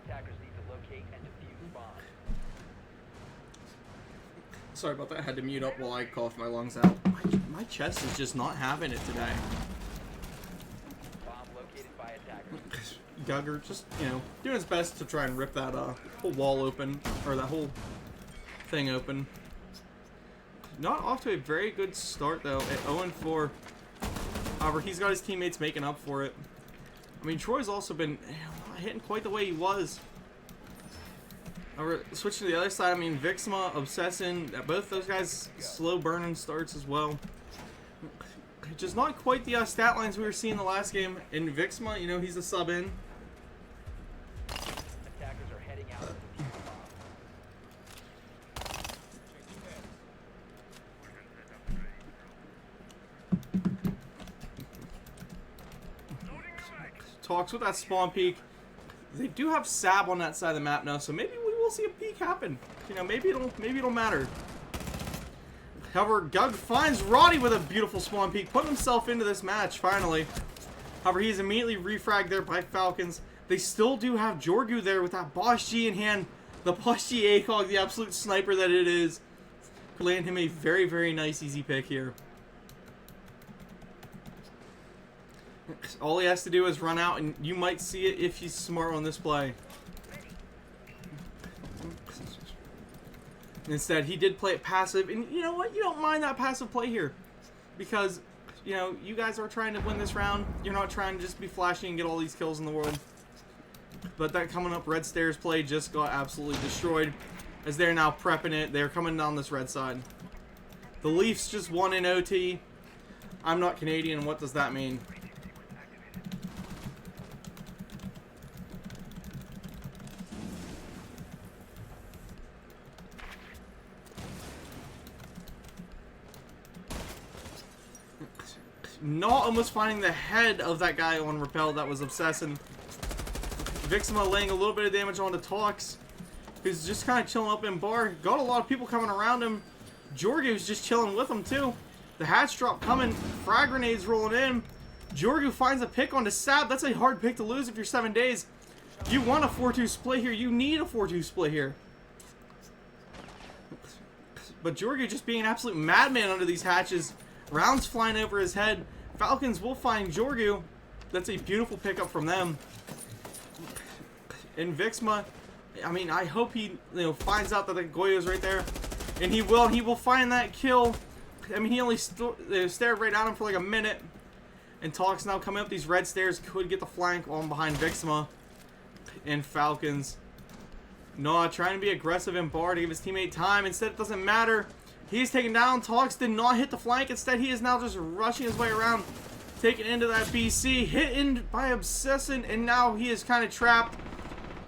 Attackers need to locate and defuse bombs. Sorry about that. I had to mute up while I coughed my lungs out. My chest is just not having it today. Bomb located by attackers. Gugger just, you know, doing his best to try and rip that whole wall open, or that whole thing open. Not off to a very good start, though, at 0-4. However, he's got his teammates making up for it. I mean, Troy's also been not hitting quite the way he was. However, switching to the other side, I mean, Vixma, Obsessin, both those guys slow burning starts as well. Just not quite the stat lines we were seeing the last game. In Vixma, you know, he's a sub in. Attackers are heading out to defuse bombs. Talks with that spawn peak. They do have Sab on that side of the map now, so maybe we will see a peak happen. You know, maybe it'll matter. However, Gug finds Roddy with a beautiful spawn peek, putting himself into this match, finally. However, he's immediately refragged there by Falcons. They still do have Jorgu there with that Boss G in hand. The Boss G ACOG, the absolute sniper that it is. Could land him a very, very nice easy pick here. All he has to do is run out, and you might see it if he's smart on this play. Instead, he did play it passive, and you know what? You don't mind that passive play here. Because, you know, you guys are trying to win this round. You're not trying to just be flashy and get all these kills in the world. But that coming up red stairs play just got absolutely destroyed. As they're now prepping it. They're coming down this red side. The Leafs just won in OT. I'm not Canadian. What does that mean? Not almost finding the head of that guy on Repel that was obsessing. Vixma laying a little bit of damage on the Talks. Who's just kind of chilling up in bar. Got a lot of people coming around him. Jorgu was just chilling with him too. The hatch drop coming. Frag grenades rolling in. Jorgu finds a pick on the Sab. That's a hard pick to lose if you're 7 days. You want a 4-2 split here. You need a 4-2 split here. But Jorgu just being an absolute madman under these hatches. Rounds flying over his head. Falcons will find Jorgu. That's a beautiful pickup from them. And Vixma, I mean, I hope he finds out that the Goyo's right there. And he will. He will find that kill. I mean, he only stared right at him for like a minute. And Talk's now coming up these red stairs. Could get the flank on behind Vixma. And Falcons. No, trying to be aggressive in bar to give his teammate time. Instead, it doesn't matter. He's taken down. Talks did not hit the flank. Instead, he is now just rushing his way around. Taken into that BC. Hit in by Obsession. And now he is kind of trapped.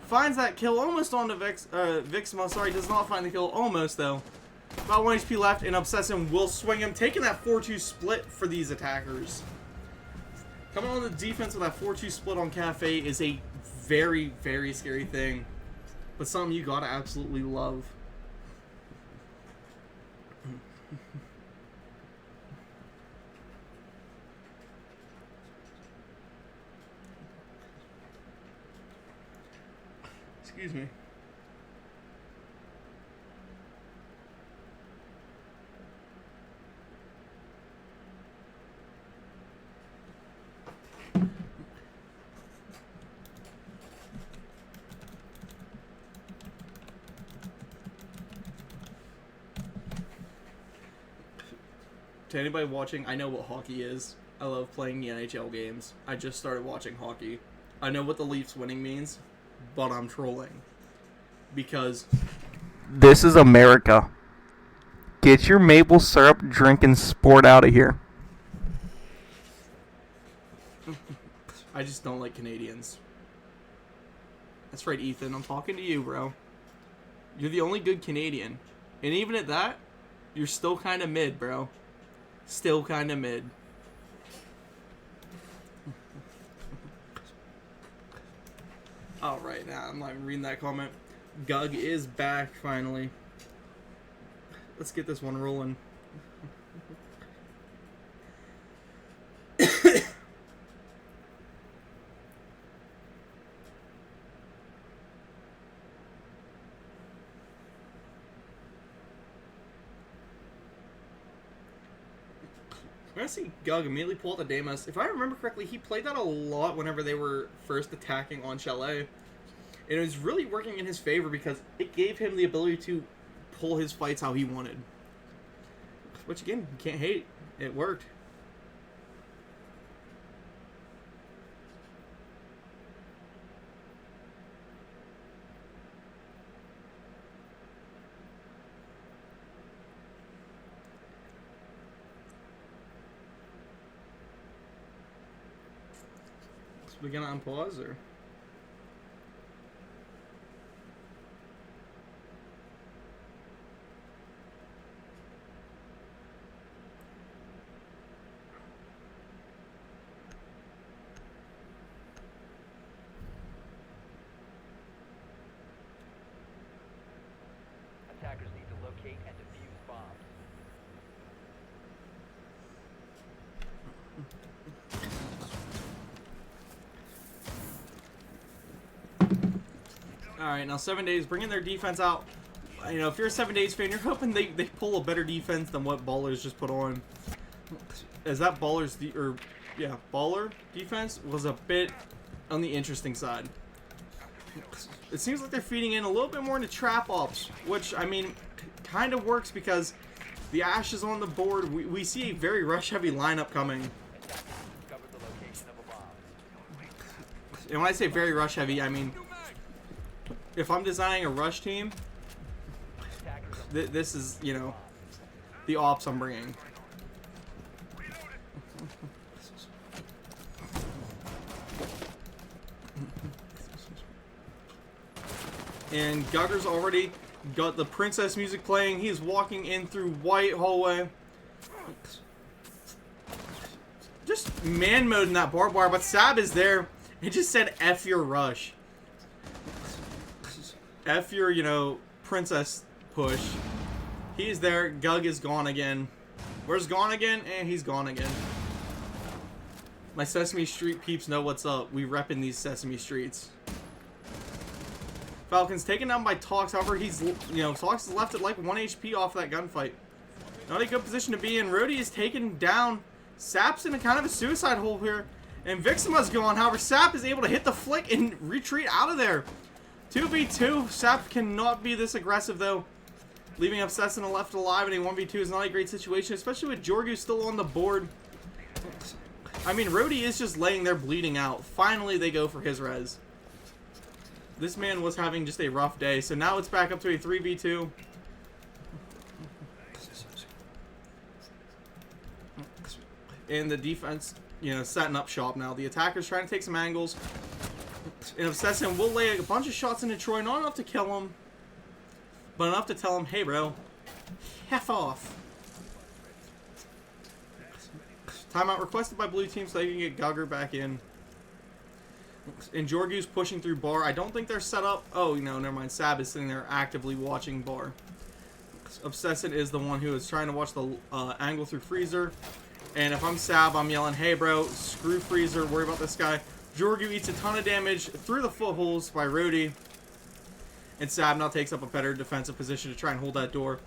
Finds that kill almost on the Vixma. Sorry, does not find the kill. Almost, though. About 1 HP left. And Obsession will swing him. Taking that 4-2 split for these attackers. Coming on the defense with that 4-2 split on Cafe is a very, very scary thing. But something you gotta absolutely love. Excuse me. To anybody watching, I know what hockey is. I love playing the NHL games. I just started watching hockey. I know what the Leafs winning means, but I'm trolling. Because this is America. Get your maple syrup drinking sport out of here. I just don't like Canadians. That's right, Ethan. I'm talking to you, bro. You're the only good Canadian. And even at that, you're still kind of mid, bro. Still kind of mid. Alright, now I'm not even reading that comment. Gug is back, finally. Let's get this one rolling. We're gonna see Gug immediately pull out the Damas. If I remember correctly, he played that a lot whenever they were first attacking on Chalet. And it was really working in his favor because it gave him the ability to pull his fights how he wanted. Which again, you can't hate. It worked. We gonna unpause or? Attackers need to locate and defuse bombs. Alright, now 7 Days, bringing their defense out. You know, if you're a 7 Days fan, you're hoping they pull a better defense than what Ballers just put on. As that Ballers, Baller defense was a bit on the interesting side. It seems like they're feeding in a little bit more into trap ops, which, I mean, kind of works because the Ash is on the board. We see a very rush-heavy lineup coming. And when I say very rush-heavy, I mean, if I'm designing a rush team, this is, you know, the ops I'm bringing. And Gugger's already got the princess music playing. He's walking in through white hallway. Just man mode in that barbed wire, but Sab is there. He just said F your rush. F your, you know, princess push. He's there. Gug is gone again. Where's gone again? He's gone again. My Sesame Street peeps know what's up. We reppin' these Sesame Streets. Falcon's taken down by Tox. However, he's, you know, Tox is left at like 1 HP off that gunfight. Not a good position to be in. Rhodey is taken down. Sap's in a kind of a suicide hole here. And Vixima's gone. However, Sap is able to hit the flick and retreat out of there. 2v2. Sap cannot be this aggressive, though. Leaving Obsessin left alive in a 1v2 is not a great situation, especially with Jorgu still on the board. I mean, Rhodey is just laying there bleeding out. Finally, they go for his res. This man was having just a rough day, so now it's back up to a 3v2. And the defense, you know, setting up shop now. The attacker's trying to take some angles. And Obsessin will lay a bunch of shots into Troy, not enough to kill him, but enough to tell him, hey bro, F off. Timeout requested by blue team so they can get Gugger back in. And Jorgu's pushing through bar. I don't think they're set up. Oh, no, never mind. Sab is sitting there actively watching bar. Obsessin is the one who is trying to watch the angle through Freezer. And if I'm Sab, I'm yelling, hey, bro, screw Freezer. Worry about this guy. Jorgu eats a ton of damage through the footholes by Rhodey. And Sab now takes up a better defensive position to try and hold that door.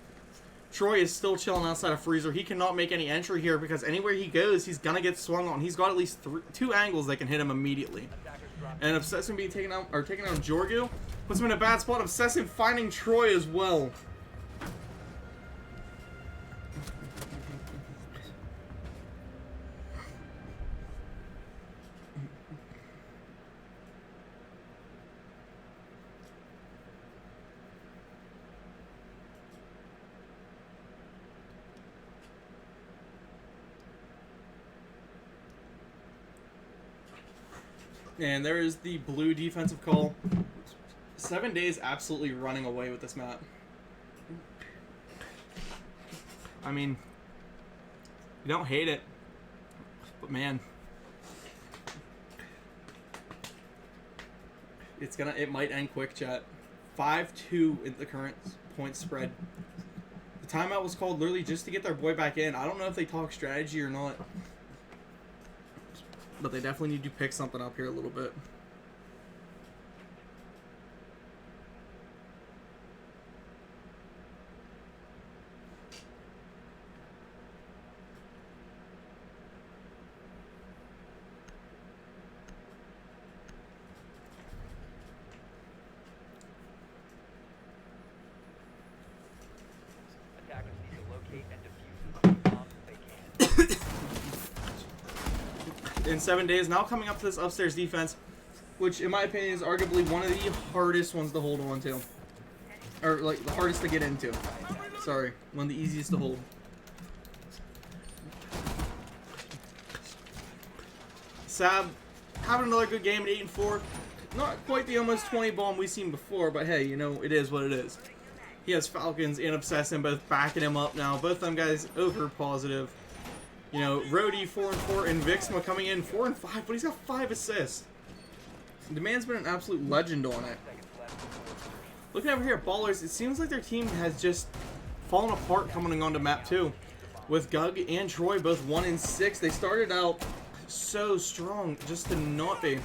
Troy is still chilling outside of Freezer. He cannot make any entry here because anywhere he goes, he's going to get swung on. He's got at least 2 angles that can hit him immediately. And Obsessin being taken out Jorgu puts him in a bad spot. Obsessin finding Troy as well. And there is the blue defensive call. 7 Days absolutely running away with this map. I mean, you don't hate it, but man, it might end quick, chat. 5-2 in the current point spread. The timeout was called literally just to get their boy back in. I don't know if they talk strategy or not. But they definitely need to pick something up here a little bit. Attackers need to locate and defuse the bombs if they can. In 7 Days, now coming up to this upstairs defense, which in my opinion is arguably one of the hardest ones to hold on to. Or like the hardest to get into. Sorry, one of the easiest to hold. Sab having another good game at 8-4. Not quite the almost 20 bomb we've seen before, but hey, you know, it is what it is. He has Falcons and Obsessin both backing him up now. Both of them guys over positive. You know, Rhodey 4-4 and Vixma coming in 4-5, but he's got 5 assists. The man's been an absolute legend on it. Looking over here at Ballers, it seems like their team has just fallen apart coming onto map 2. With Gug and Troy both 1-6. They started out so strong just to not be.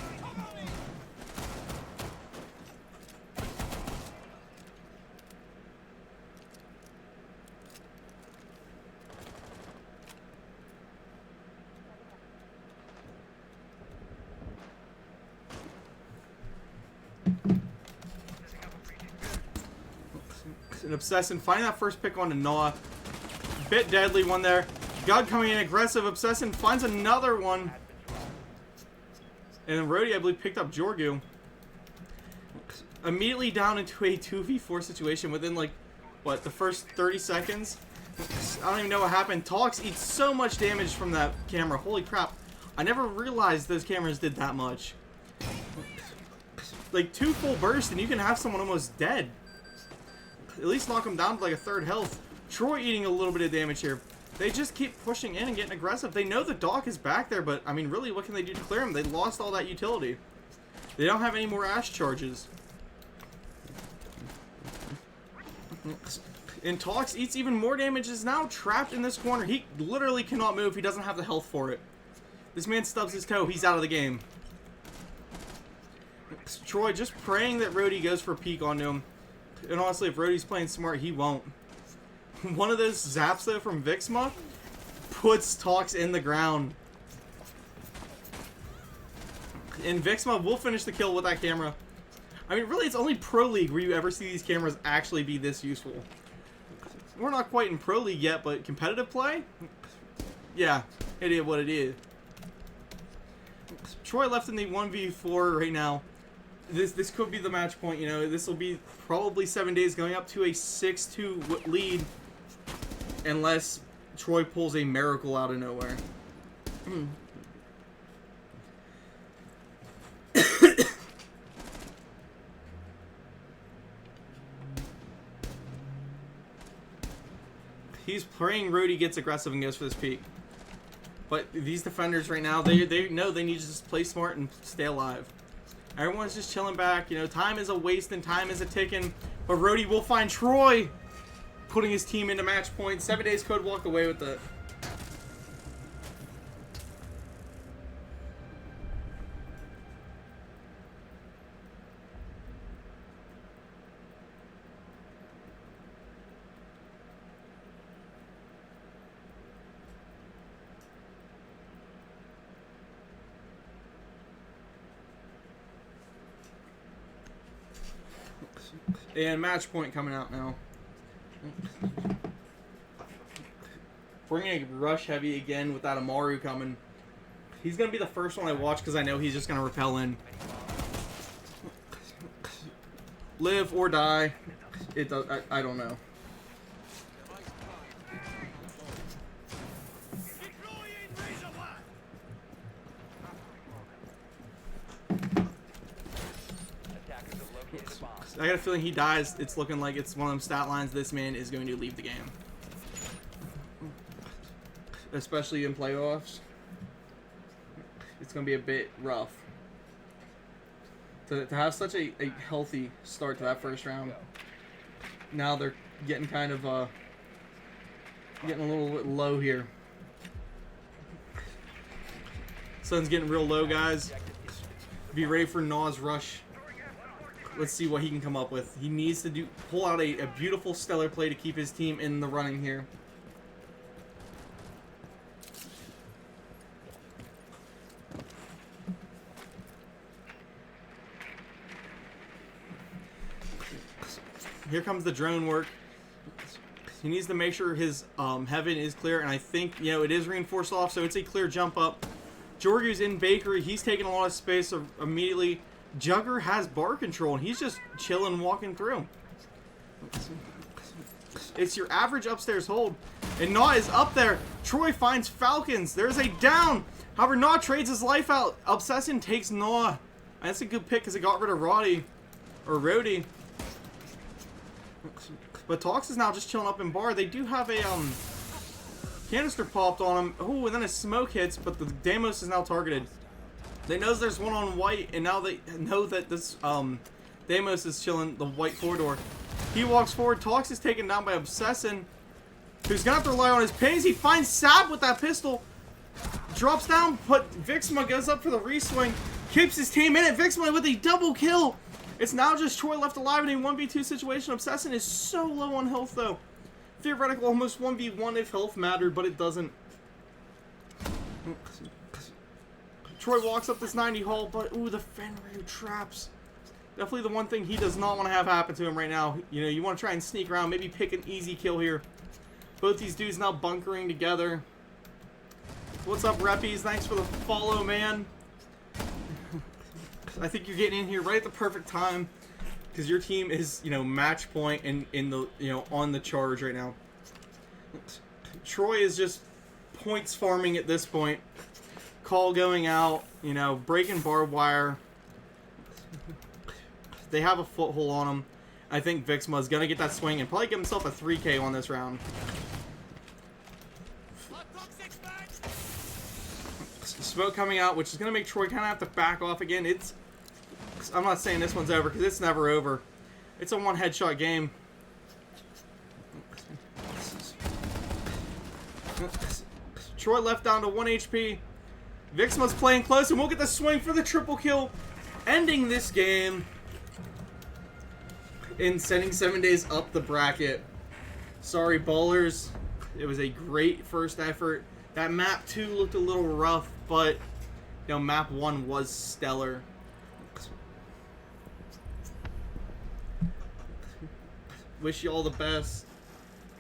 And Obsession finding that first pick onto Noah. Bit deadly one there. God coming in aggressive. Obsession finds another one. And then Rhodey, I believe, picked up Jorgu. Immediately down into a 2v4 situation within, like, what, the first 30 seconds? I don't even know what happened. Talks eats so much damage from that camera. Holy crap. I never realized those cameras did that much. Like, 2 full bursts and you can have someone almost dead. At least knock them down to like a third health. Troy eating a little bit of damage here. They just keep pushing in and getting aggressive. They know the Doc is back there, but, I mean, really, what can they do to clear him? They lost all that utility. They don't have any more Ash charges. And Talks eats even more damage, is now trapped in this corner. He literally cannot move. He doesn't have the health for it. This man stubs his toe. He's out of the game. Troy just praying that Rhodey goes for a peek onto him. And honestly, if Rhodey's playing smart, he won't. One of those zaps, though, from Vixma puts Talks in the ground. And Vixma will finish the kill with that camera. I mean, really, it's only Pro League where you ever see these cameras actually be this useful. We're not quite in Pro League yet, but competitive play? Yeah, it is what it is. Troy left in the 1v4 right now. This could be the match point, you know. This will be probably 7 days going up to a 6-2 lead. Unless Troy pulls a miracle out of nowhere. He's praying Rhodey gets aggressive and goes for this peak. But these defenders right now, they know they need to just play smart and stay alive. Everyone's just chilling back. You know, time is a waste and time is a ticking. But Rhodey will find Troy putting his team into match point. 7 days code walked away with it. And match point coming out now. Bringing a rush heavy again with that Amaru coming. He's going to be the first one I watch because I know he's just going to repel in. Live or die. It does. I don't know. I got a feeling he dies. It's looking like it's one of them stat lines. This man is going to leave the game. Especially in playoffs. It's going to be a bit rough. To have such a healthy start to that first round. Now they're getting kind of, getting a little bit low here. Sun's getting real low, guys. Be ready for Naw's rush. Let's see what he can come up with. He needs to pull out a beautiful stellar play to keep his team in the running here. Here comes the drone work. He needs to make sure his heaven is clear, and I think, you know, it is reinforced off, so it's a clear jump up. Jorgu's in Bakery. He's taking a lot of space so immediately. Jugger has bar control, and he's just chilling, walking through. It's your average upstairs hold. And Naw is up there. Troy finds Falcons. There's a down. However, Naw trades his life out. Obsession takes Naw. And that's a good pick because it got rid of Roddy. Or Rhodey. But Tox is now just chilling up in bar. They do have a canister popped on him. Oh, and then a smoke hits, but the Deimos is now targeted. They know there's one on white, and now they know that this Deimos is chilling the white corridor. He walks forward. Tox is taken down by Obsession, who's going to have to rely on his pings. He finds Sab with that pistol. Drops down, but Vixma goes up for the reswing. Keeps his team in it. Vixma with a double kill. It's now just Troy left alive in a 1v2 situation. Obsession is so low on health, though. Theoretical almost 1v1 if health mattered, but it doesn't. Troy walks up this 90 hole, but ooh, the Fenrir traps. Definitely the one thing he does not want to have happen to him right now. You know, you want to try and sneak around, maybe pick an easy kill here. Both these dudes now bunkering together. What's up, Reppies? Thanks for the follow, man. I think you're getting in here right at the perfect time because your team is, you know, match point and in the, you know, on the charge right now. Troy is just points farming at this point. Call going out, you know, breaking barbed wire. They have a foothold on him. I think Vixma is going to get that swing and probably give himself a 3K on this round. Smoke coming out, which is going to make Troy kind of have to back off again. I'm not saying this one's over because it's never over. It's a one headshot game. Troy left down to 1 HP. Vixma's playing close, and we'll get the swing for the triple kill, ending this game and sending 7 days up the bracket. Sorry, ballers. It was a great first effort. That map 2 looked a little rough, but you know, map 1 was stellar. Wish you all the best.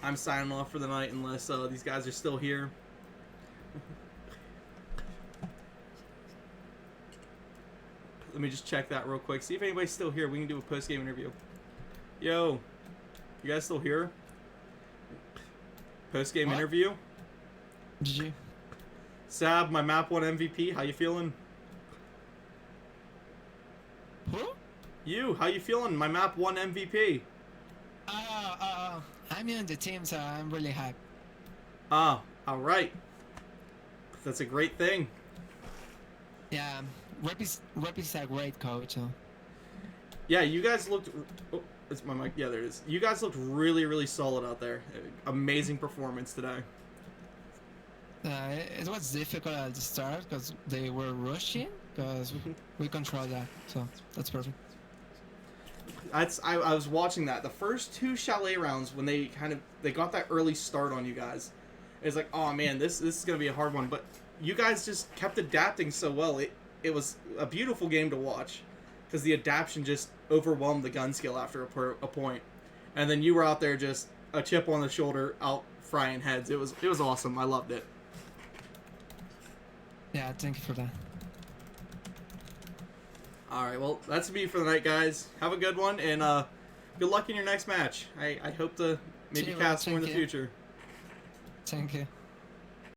I'm signing off for the night unless these guys are still here. Let me just check that real quick. See if anybody's still here. We can do a post-game interview. Yo, you guys still here? Post-game interview. GG. Sab, my map 1 MVP. How you feeling? Who? You. How you feeling? My map 1 MVP. I'm in the team, so I'm really hyped. Ah, all right. That's a great thing. Yeah, Rep is a great coach. So. Yeah, you guys looked. Oh, it's my mic. Yeah, there it is. You guys looked really, really solid out there. Amazing performance today. It was difficult at the start because they were rushing, because we controlled that, so that's perfect. I was watching that. The first 2 chalet rounds, when they got that early start on you guys, it's like, oh man, this is gonna be a hard one. But you guys just kept adapting so well. It was a beautiful game to watch because the adaptation just overwhelmed the gun skill after a point, and then you were out there just a chip on the shoulder, out frying heads. It was awesome. I loved it. Yeah, thank you for that. All right, well, that's me for the night, guys. Have a good one, and good luck in your next match. I hope to maybe See you, cast more in the thank you. future. Thank you.